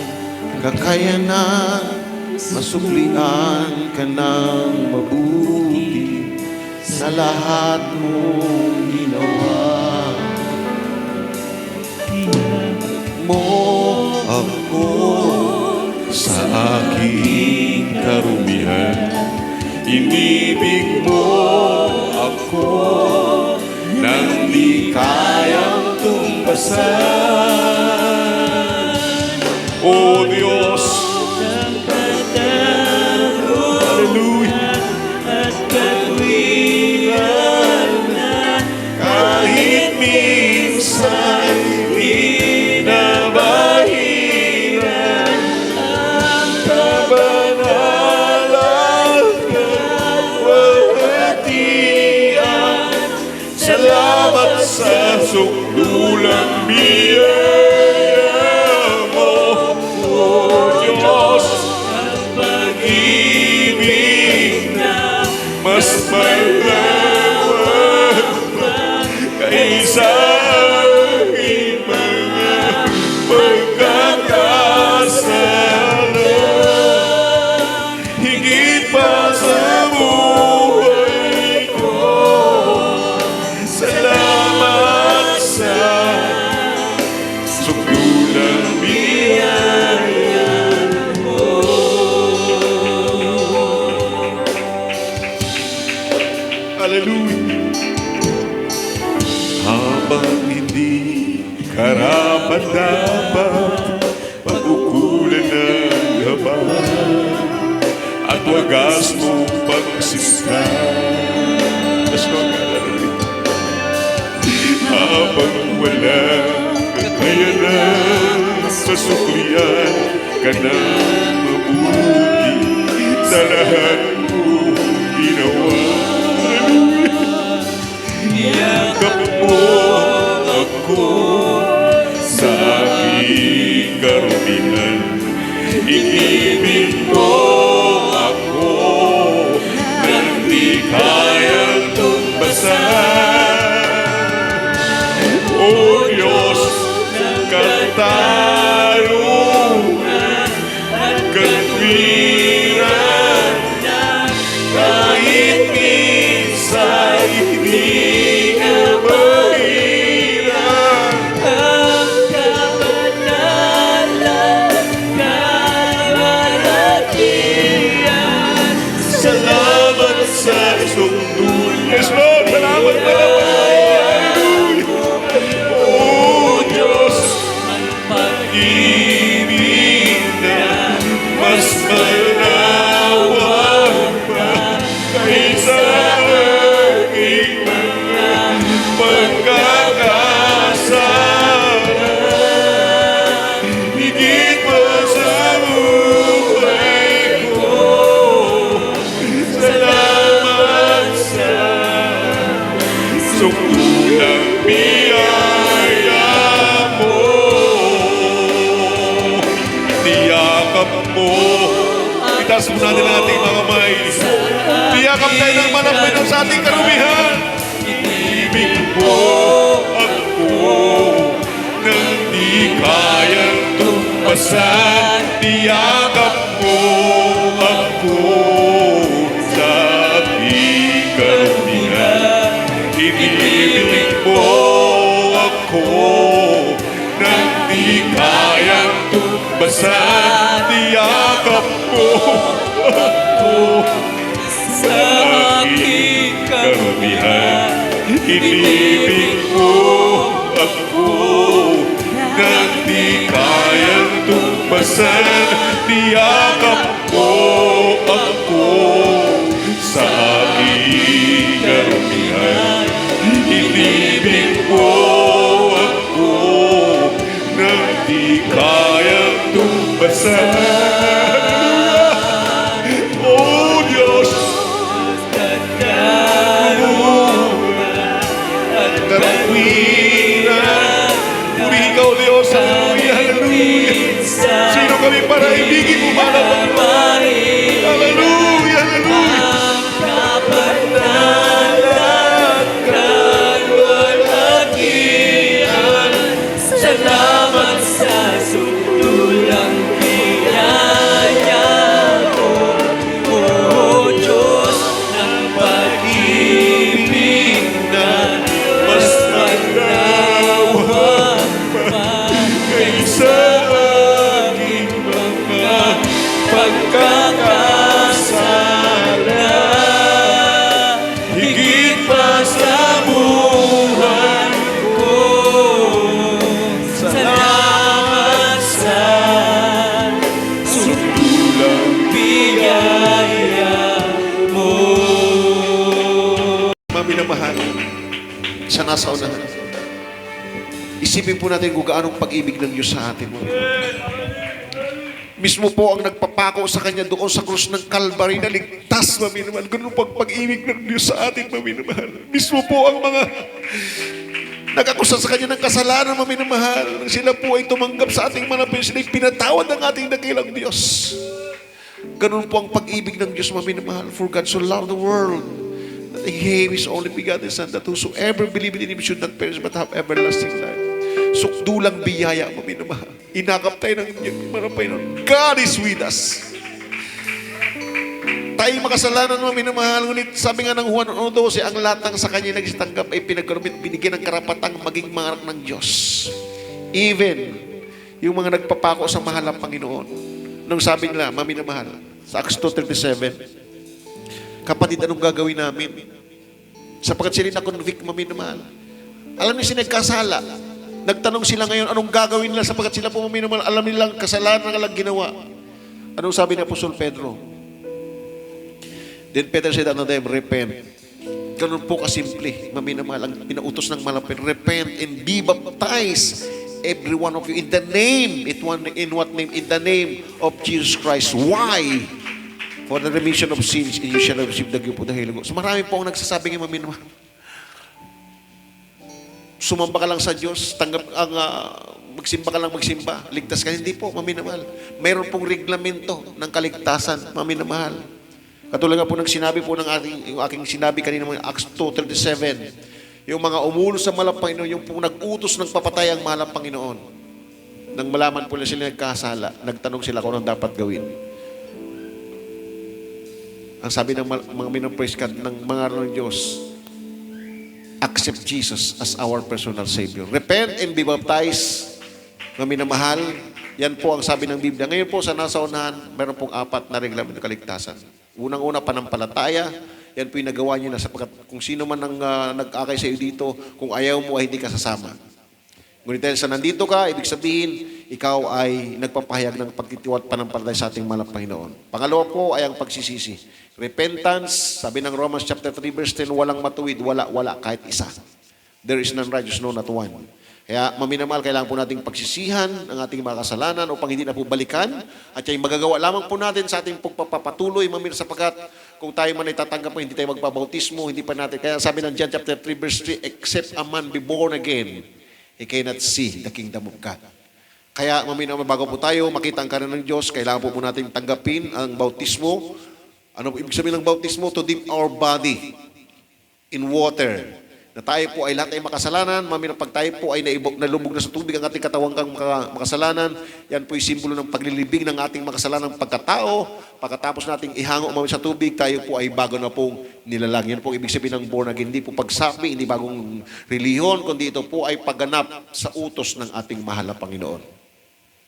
kakayanan masuklian ka ng mabuti sa lahat mong ginawa. Mo ako sa aking karumihan, inibig mo ako nang di kayang tumbasan. O Diyos, hallelujah, at katwiran na kahit minsan di na ba sukdulang biyaya mo, O Diyos, ang pag-ibig na mas malawak pa kaysa aking mga pagkakasala. Higit pa sa buhay ko, salamat sa sukdulang biyaya mo. Hallelujah. Habang hindi karapat-dapat pag-ukulan ng habang at wagas mong pagsistan. Let's go, hallelujah. Habang walang kakayanan sa suklian ka ng mabuti sa lahat mong ginawa. Niyakap mo ako sa aking karumihan. Inibig mo ako nang di kayang tumbasan. O Diyos ng katarungan at katwiran, kahit minsan hindi ka mahirap, ang kabanalan kawalakihan. Salamat sa sukdulang. Yes, Lord, salamat, O Diyos, ang pag-ibig na mas malawak pa kaysa aking mga pagkakasala. Higit pa sa buhay ko, salamat sa sukdulang biyaya mo. Tiyakap mo. Itaas mo natin ang ating mga kamay. Tiyakap tayo ng malapit sa ating karumihan. Inibig mo ako nang di kayang tumpasan. Tiyakap mo ako sa ating karumihan. Inibig mo ako nang di kayang tumbasan. Tiyakap mo ako sa aking karumihan. Inibig mo ako nang di kayang tumbasan. Tiyakap mo ako sa aking karumihan. Inibig mo ako nang di kayang tumbasan. O Diyos, katarungan at katwiran. Puri ikaw, Diyos. Hallelujah, hallelujah. Sino kami para ibigin mo, mahal? Hallelujah, hallelujah. Kapanalan kawalakihan. Salamat sa sukdulang biyaya mo, O Diyos ng pag-ibig na mas malawak pa kaysa aking mga pagkakasala. Higit pa sa buhay ko, salamat sa sukdulang biyaya mo. Maminamahal, sa nasa unahan, isipin po natin kung gaano ang pag-ibig ng Diyos sa atin. Mismo po ang nagpapako sa Kanya doon sa krus ng Calvary na ligtas, maminamahal. Ganun pag-ibig ng Diyos sa atin, maminamahal. Mismo po ang mga Nag-akusa sa kanya ng kasalanan, mga minamahal. Nang sila po ay tumanggap sa ating manapin, sila ay pinatawad ng ating dakilang Diyos. Ganun po ang pag-ibig ng Diyos, mga minamahal. For God so loved the world that He gave His only begotten Son, that whosoever believed in Him should not perish but have everlasting life. Sukdulang biyaya, mga minamahal. Inakap tayo ng manapin. God is with us. Tayo makasalanan, mga minamahal. Ngunit sabi nga ng Juan 1:12, ang lahat ng sa kanya nagsitanggap ay pinagkarumit, binigyan ng karapatang maging mga anak ng Diyos. Even yung mga nagpapako sa mahal ng Panginoon. Nung sabi nila, mga minamahal, sa Acts 2:37, kapatid, anong gagawin namin? Sapagkat sila na-convict, mga minamahal. Alam niyo, sila nagkasala. Nagtanong sila ngayon, anong gagawin nila sapagkat sila po, mga minamahal, alam nilang kasalanan na lang ginawa. Anong sabi ni Apostol Pedro? Then Peter said unto them, repent. Ganun po kasimple, maminamahal, ang pinautos ng malapit. Repent and be baptized, every one of you, in the name, in what name? In the name of Jesus Christ. Why? For the remission of sins, and you shall receive the gift of the Holy Ghost. So marami po ang nagsasabi ng maminamahal. Sumamba ka lang sa Diyos, magsimba ka lang magsimba, ligtas ka. Hindi po, maminamahal. Mayroon pong reglamento ng kaligtasan, maminamahal. Katulad nga po ng sinabi po ng yung aking sinabi kanina mga Acts 2:37, yung mga umulo sa mahal ng Panginoon, yung pong nag-utos ng papatay ang mahal ng Panginoon. Nang malaman po na sila nagkasala, nagtanong sila kung anong dapat gawin. Ang sabi ng mga minong-praise God ng mga ng Diyos, accept Jesus as our personal Savior. Repent and be baptized, mga minamahal. Yan po ang sabi ng Biblia. Ngayon po sa nasa unahan, meron pong 4 na reglamento ng kaligtasan. Unang-una, panampalataya. Yan po yung nagawa nyo na sapagkat kung sino man ang nag-akay sa iyo dito, kung ayaw mo ay hindi ka sasama. Ngunit dahil sa nandito ka, ibig sabihin, ikaw ay nagpapahayag ng pagtitiwat panampalataya sa ating mahal na Panginoon. Pangalawa po ay ang pagsisisi. Repentance, sabi ng Romans chapter 3 verse 10, walang matuwid, wala kahit isa. There is none righteous, no, not one. Kaya, maminamahal, kailangan po nating pagsisihan ang ating mga kasalanan upang hindi na po balikan. At yung magagawa lamang po natin sa ating pagpapatuloy, maminamahal, sapagkat kung tayo man ay tatanggap po, hindi tayo magpabautismo, hindi pa natin. Kaya sabi ng John chapter 3 verse 3, except a man be born again, he cannot see the kingdom of God. Kaya, maminamahal, bago po tayo makita ang kanan ng Diyos, kailangan po natin tanggapin ang bautismo. Ano po ibig sabihin ng bautismo? To dip our body in water. Na tayo po ay lahat ay makasalanan, pag tayo po ay nalubog na sa tubig ang ating katawang makasalanan, yan po ay simbolo ng paglilibing ng ating makasalanan pagkatao. Pagkatapos nating ihango sa tubig, tayo po ay bago na pong nilalang. Yan po ibig sabihin ng born again. Hindi po pagsabi, hindi bagong reliyon, kundi ito po ay pagganap sa utos ng ating mahal na Panginoon.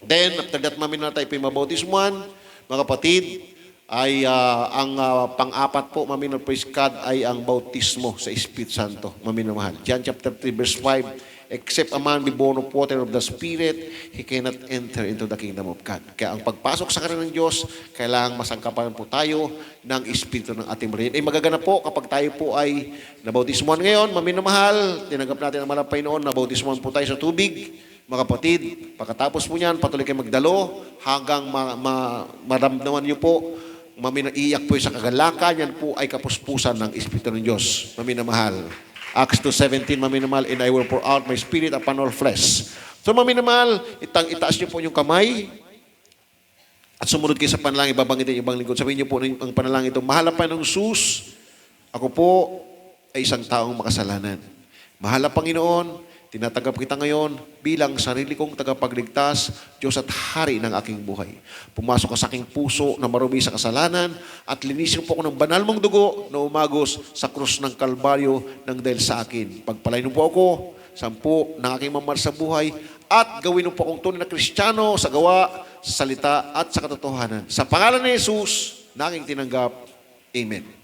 Then, after that, tayo po ay mabautismuhan, mga kapatid, ay ang pang-apat po, maminal praise God, ay ang bautismo sa Espiritu Santo, maminamahal. John chapter 3 verse 5, except a man be born of water of the Spirit, he cannot enter into the kingdom of God. Kaya ang pagpasok sa kanan ng Diyos, kailangang masangkapan po tayo ng Espiritu ng ating Marin. Ay magaganap po kapag tayo po ay nabautismuhan ngayon, maminamahal, tinanggap natin ang malapay noon, nabautismuhan po tayo sa tubig. Mga kapatid, pagkatapos po niyan, patuloy kayo magdalo hanggang maramdaman niyo po iiyak po sa kagalakan, yan po ay kapuspusan ng Espiritu ng Diyos. Maminamahal. Acts 2:17, maminamahal, and I will pour out my spirit upon all flesh. So maminamahal, itaas niyo po yung kamay at sumunod kayo sa panalangin, babanggitin yung ibang lingkod. Sabihin niyo po ang panalangin ito, mahal na Panginoong Jesus, ako po ay isang taong makasalanan. Mahal na Panginoon, tinatanggap kita ngayon bilang sarili kong tagapagligtas, Diyos at Hari ng aking buhay. Pumasok ka sa aking puso na marumi sa kasalanan at linisin po ako ng banal mong dugo na umagos sa krus ng Kalbaryo ng dahil sa akin. Pagpalain mo po ako, 10 ng aking mamahal sa buhay at gawin mo po akong tunay na Kristiyano sa gawa, sa salita at sa katotohanan. Sa pangalan ni Jesus, na aking tinanggap. Amen.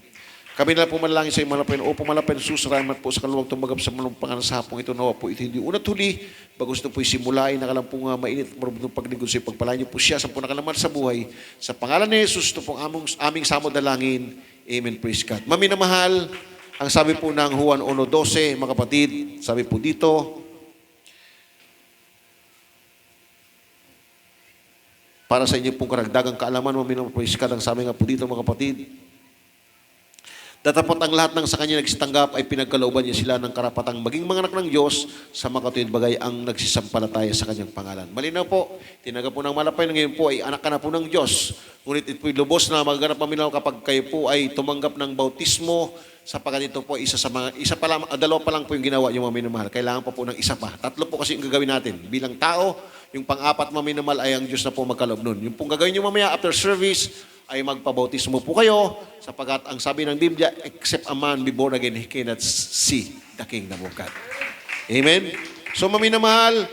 Kami na po manalangin sa iyo, malapin. O pumalapin, Jesus, salamat po sa kaluwag tumagap sa malumpakan sa hapong ito. Nawa po ito hindi una't huli. Bagos na po simulain, nakalang pong mainit, marunong paglingkod sa iyo. Pagpalain niyo po siya sa nakalaman sa buhay. Sa pangalan ni Jesus, ito pong aming samod dalangin. Amen. Praise God. Maminamahal, ang sabi po ng Juan 1:12, mga kapatid, sabi po dito, para sa inyo pong karagdagang kaalaman, maminamahal, praise God, ang sabi nga po dito, mga kapatid, Datapot ang lahat ng sa kanya nagsitanggap ay pinagkalooban niya sila ng karapatang maging mga anak ng Diyos sa makatuwid bagay ang nagsisampalataya sa kanyang pangalan. Malinaw po, tinanggap po ng malapay na ngayon po ay anak ka na po ng Diyos. Ngunit ito po'y lubos na magaganap paminaw kapag kayo po ay tumanggap ng bautismo, sapagkat ito po dalawa pa lang po yung ginawa yung mga minamahal. Kailangan pa po ng isa pa. Tatlo po kasi yung gagawin natin. Bilang tao, yung pang-apat mga minamahal ay ang Diyos na po magkaloob nun. Yung pong gagawin nyo mamaya after service, ay magpabautismo po kayo sapagkat ang sabi ng Biblia, except a man be born again, he cannot see the kingdom of God. Amen? So, maminamahal,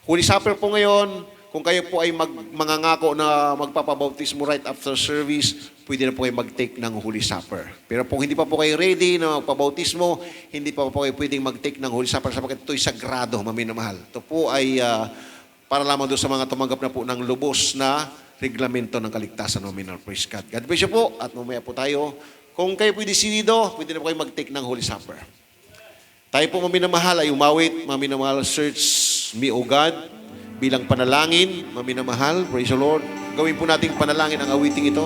Holy Supper po ngayon, kung kayo po ay mangangako na magpapabautismo right after service, pwede na po kayo mag-take ng Holy Supper. Pero kung hindi pa po kayo ready na magpabautismo, hindi pa po kayo pwedeng mag-take ng Holy Supper sapagkat ito'y sagrado, maminamahal. Ito po ay para lamang doon sa mga tumanggap na po ng lubos na reglamento ng kaligtasan. Nominal praise God. God bless you po at mamaya po tayo. Kung kayo po decidido, pwede na po kayo mag-take ng Holy Supper. Tayo po maminamahal ay umawit, maminamahal, search me, O God, bilang panalangin, maminamahal, praise the Lord. Gawin po nating panalangin ang awiting ito.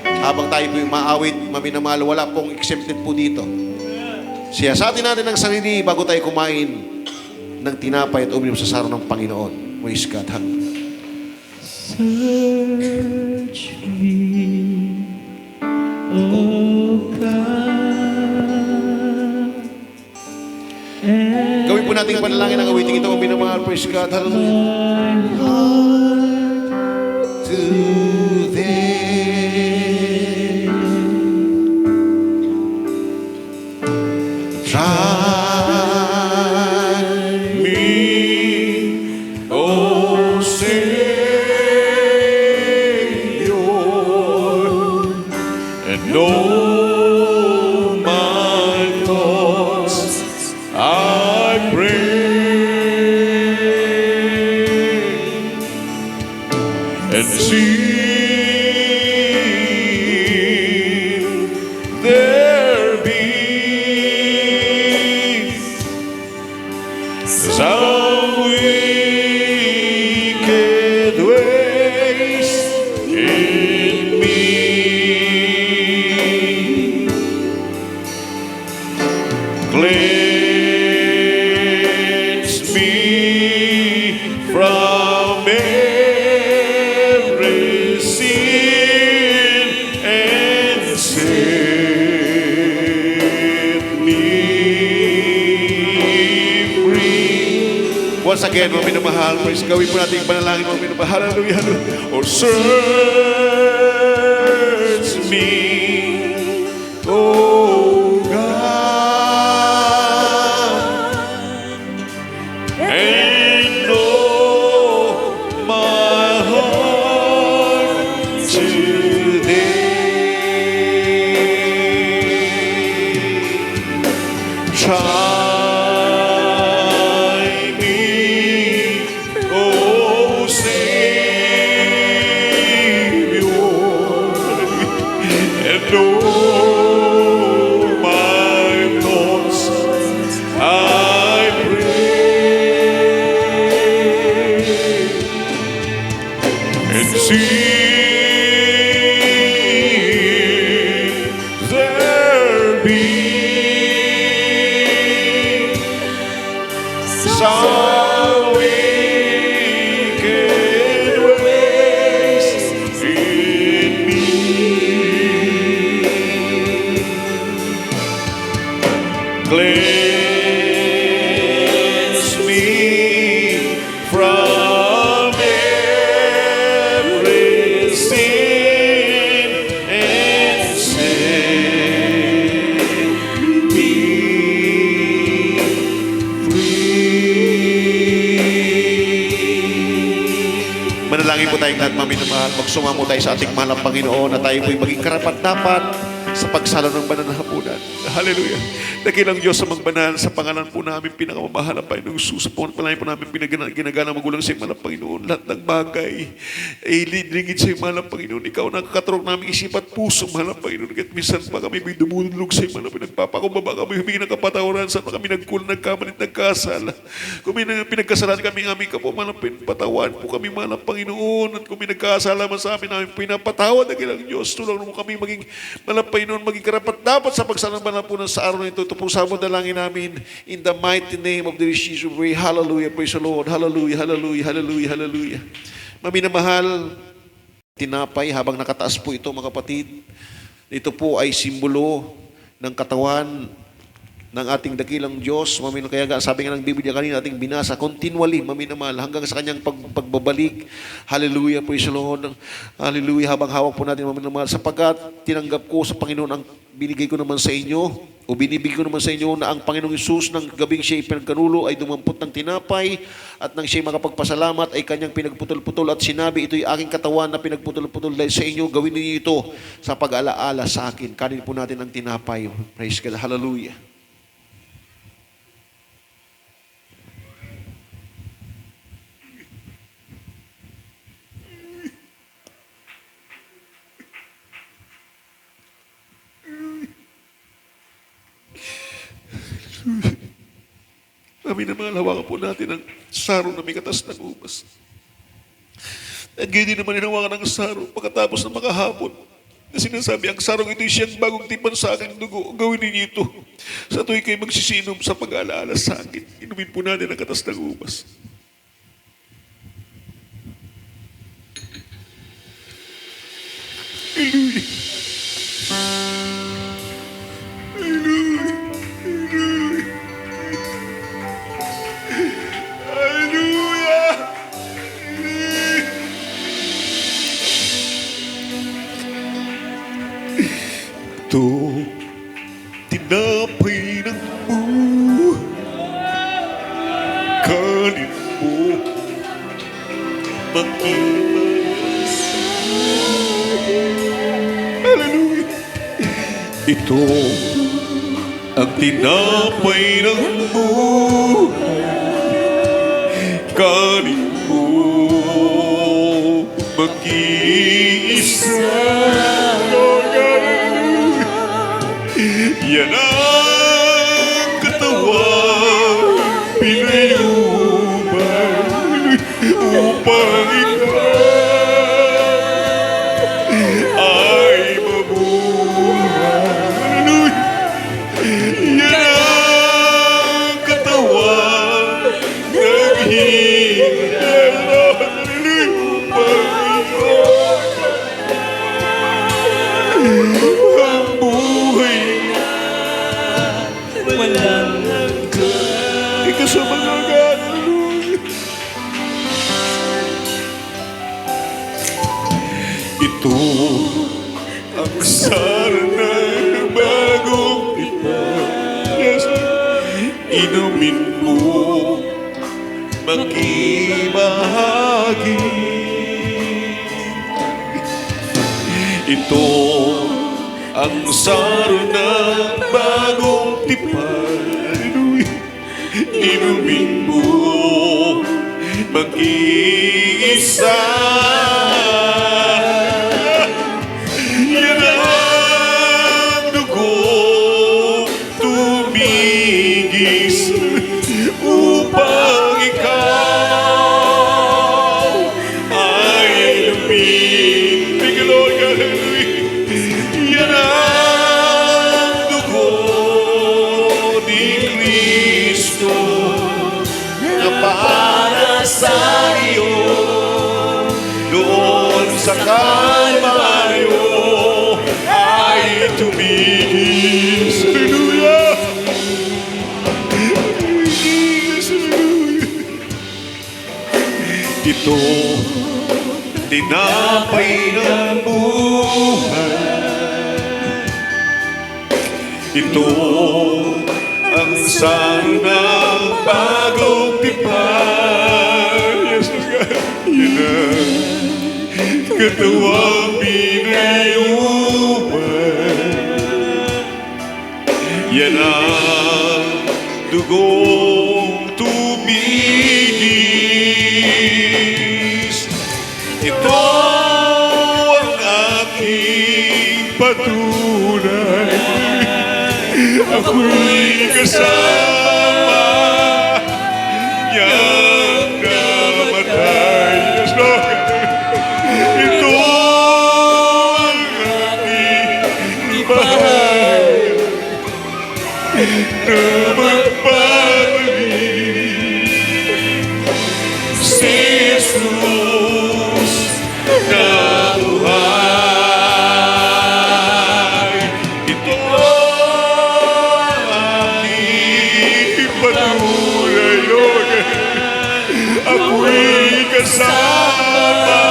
Habang tayo po maawit, maminamahal, wala pong exempted po dito. Siyasatin natin ang sarili bago tayo kumain ng tinapay at uminom sa saro ng Panginoon. Praise God. Search me, O God. Gawin po natin panalangin ang awiting ito. Minamahal, praise God. Hallelujah. To thee. Try me, O Savior, and know my thoughts, I pray, and see there be some wicked ways in me. Cleanse me from every sin and set me free. Once again, mga minamahal, praise, gawin po natin yung panalangin, mga minamahal. Hallelujah, hallelujah. Or search me, O God, and know my heart today. Try me, O Savior, and know my thoughts, I pray, and see there be some wicked ways in me. Cleanse me from every sin and set me free. Manalangin po tayong lahat, maminamahal. Magsumamo tayo sa ating mahal na Panginoon na tayo po'y maging karapat-dapat sa pagsalo ng banal na hapunan. Hallelujah. Dakilang Diyos sa magbanal, sa pangalan po namin, pinakamamahal ang Panginoong Jesus. Pangalain po namin, ginagana magulang sa imalang Panginoon. Lahat ng bagay ay lingid sa imalang Panginoon. Ikaw nagkaturok namin isip at puso, mahalang Panginoon. Kahit minsan pa kami may dumulog sa imalang Panginoon. Nagpapakumbaba kami, humingi ng kapatawaran sa kami nagkulang, nagkamalit, nagkasala. Kung may pinagkasalan kami aming kapo, mahalang patawan po kami, mahalang Panginoon. At kung may nagkasala man sa amin, namin pinapatawad. Dakilang Diyos, tulungan mo kami maging mahalang Panginoon, maging karapat dapat sa pagsalambalan po sa araw na ito. Ito po sa mo dalangin namin in the mighty name of the Jesus. We pray. Hallelujah. Praise the Lord. Hallelujah. Hallelujah. Hallelujah. Hallelujah. Maminamahal, tinapay habang nakataas po ito mga kapatid. Ito po ay simbolo ng katawan ng ating dakilang Diyos. Kaya nga, sabi nga ng Biblia kanina ating binasa, continually, maminamahal, hanggang sa kanyang pagbabalik. Hallelujah, praise the Lord. Hallelujah, habang hawak po natin maminamahal. Sapagkat tinanggap ko sa Panginoon ang binigay ko naman sa inyo, o binibigay ko naman sa inyo na ang Panginoong Isus ng gabing siya'y pinagkanulo ay dumampot ng tinapay at nang siya'y makapagpasalamat ay kanyang pinagputol-putol at sinabi, ito'y aking katawan na pinagputol-putol dahil sa inyo, gawin niyo ito sa pag-alaala sa akin. Kanin po natin ang tinapay. Praise God. Hallelujah. Amin naman, hawakan po natin ang saro na may katas ng ubas. At ganyan din naman hinawakan ng saro pagkatapos ng makahapon. Na sinasabi, ang sarong ito'y siyang bagong tipan sa aking dugo. Gawin ninyo ito. Sa tuwing kayo magsisinom sa pag-aalaala sa akin. Inumin po natin ang katas ng ubas. Ito, tinapay ng kanin mo, makimas. Hallelujah. Ito, ang tinapay ng kanin mo, mag-iisa. Yan ang katawan pinayuman upang ikaw ay mabuhay. Yan ang katawan naghihilan upang ikaw ang buhay. Walang hanggan. Ikaw sa mga ganun. Ito ang sarna ng bagong tipan. Yes. Inumin mo, makibahagi. Ito ang saro ng bagong tipan. Inumin mo, mag-iisa. Yan ang dugo tumigis upang ikaw ay lumig. Thank you, Lord. Hallelujah. Yan ang dugo ni Kristo na para sa iyo doon sa Kalbaryo ay tumigis. Hallelujah! Ito, tinapay ng buhay. Ito, ang saro ng bagong tipan. Yes, God. Yan ang katawang pinayuman yan ang dugong tubigis. Ito ang aking patunay. Ako'y kasama niyang namatay. Yes, Lord. Ito ang aking bahayag na magbabalik. Si Jesus na buhay. Ito ang aking patunay, Lord. Ako'y kasama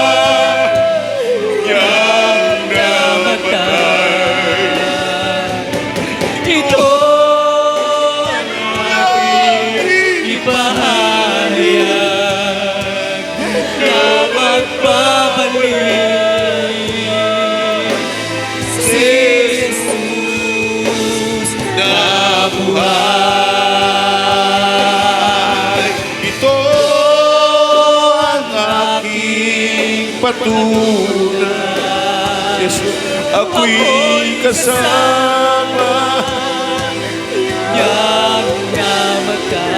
niyang namatay. Ito ang aking ipahayag na magbabalik. Si Jesus na buhay. Ito ang aking patunay. Yes, ako'y kasama. Yang namatay.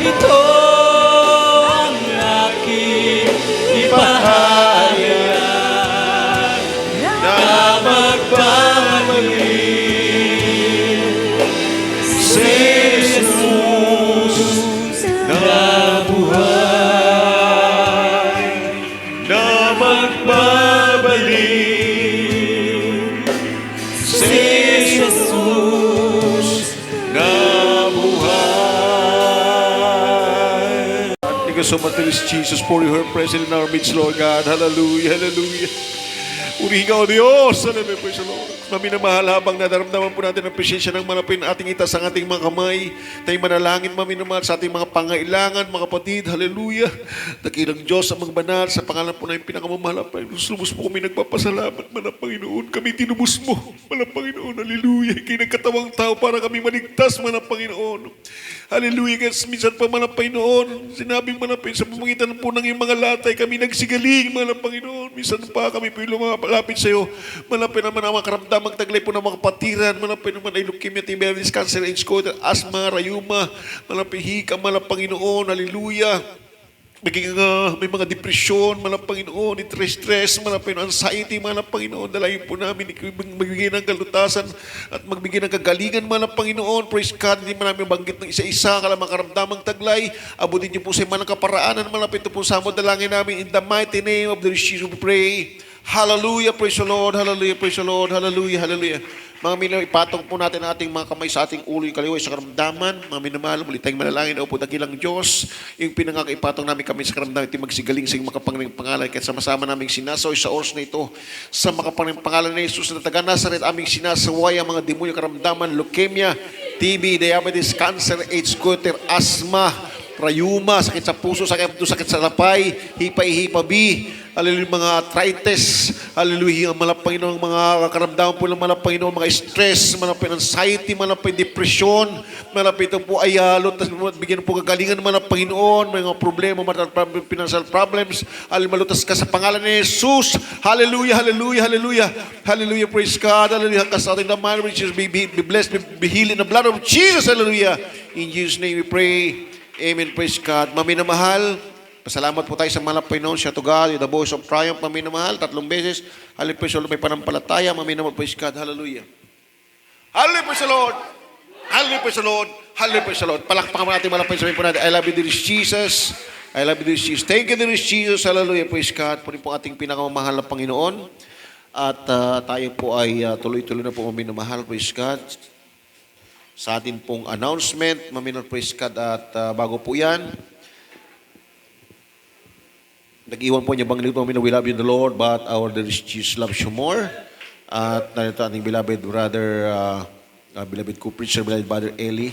Ito ang aking ipahayag na magbabalik. Si Jesus na buhay, Na magbabalik. si Jesus Na buhay. Thank you so much, Lord Jesus, for your presence in our midst, Lord God. Hallelujah, hallelujah. Urihin ka, O Diyos. Hallelujah, praise the Lord. Maminamahal, habang nadaramdaman po natin ang presensya ng manapin, ating itas ang ating mga kamay. Tayo manalangin, maminamahal, sa ating mga pangailangan, mga kapatid. Hallelujah. Dakilang Diyos ang magbanal sa pangalan po na yung pinakamamahal. Lubos po kami nagpapasalamat, mana Panginoon. Kami tinubos mo, mana Panginoon. Hallelujah. Ikay nagkatawang tao para kami maligtas, mana Panginoon. Hallelujah. Kasi minsan pa, mana Panginoon, sinabing manapin sa pamagitan po ng iyong mga latay, kami nagsigaling, mana Panginoon. Minsan pa kami po yung lumapit sa iyo. Manapin naman ang mga karamdamang taglay po ng mga kapatiran. Manapin naman ay leukemia, diabetes, cancer, AIDS, asthma, rayuma. Manapin hika, mana Panginoon. Hallelujah. May mga depresyon, mga Panginoon, stress, mga Panginoon, anxiety, mga Panginoon, dalayin po namin, magbigay ng kalutasan at magbigay ng kagalingan, mga Panginoon. Praise God, hindi man namin banggit ng isa-isa, kalamang karamdamang taglay, abutin niyo po sa mga kaparaanan, malapit po sa mo, dalangin namin, in the mighty name of the Lord Jesus, we pray. Hallelujah, praise the Lord, hallelujah, praise the Lord, hallelujah, hallelujah. Mga minamahal, ipatong po natin ang ating mga kamay sa ating ulo, yung kaliway sa karamdaman. Mga minamahal, muli tayong manalangin, o po dakilang Diyos, yung pinangakaipatong namin kami sa karamdaman, iti magsigaling sa makapangalang pangalan, kahit sama-sama namin sinasaw sa oras na ito, sa makapangalang pangalan ni Jesus na taga Nazaret, aming sinasaway ang mga demonyo karamdaman, leukemia, TB, diabetes, cancer, AIDS, goiter, asthma, rayuma, sakit sa puso, sakit sa lapay, hipay-hipa-B, hallelujah, mga arthritis, hallelujah, Panginoon, mga karamdaman po ng Panginoon, mga stress, anxiety, depression, ito po ay bigyan po kagalingan Panginoon, may mga problema, financial problems, malutas ka sa pangalan ni Jesus, hallelujah, hallelujah, hallelujah, hallelujah, praise God, hallelujah, kasating naman, be blessed, be healed in the blood of Jesus, hallelujah, in Jesus' name we pray. Amen. Praise God. Maminamahal, pasalamat po tayo sa mga Panginoon. Siya to God, the voice of triumph. Maminamahal, 3 beses. Hallelujah, praise the Lord. May panampalataya. Maminamahal, praise God. Hallelujah. Hallelujah, praise the Lord. Hallelujah, praise the Lord. Hallelujah, praise the Lord. Palakpakan mo natin mga Panginoon. Sabihin po natin, I love you, dear Jesus. I love you, dear Jesus. Thank you, dear Jesus. Hallelujah, praise God. Po rin po ating pinakamamahal na Panginoon. At tayo po ay tuloy-tuloy na po maminamahal, praise God. Sa atin pong announcement, maminor praise God, at bago po yan, nag-iwan po niya bang nilito, we love you in the Lord, but our dear Jesus loves you more. At narito ating beloved brother, beloved co-preacher, beloved brother Eli,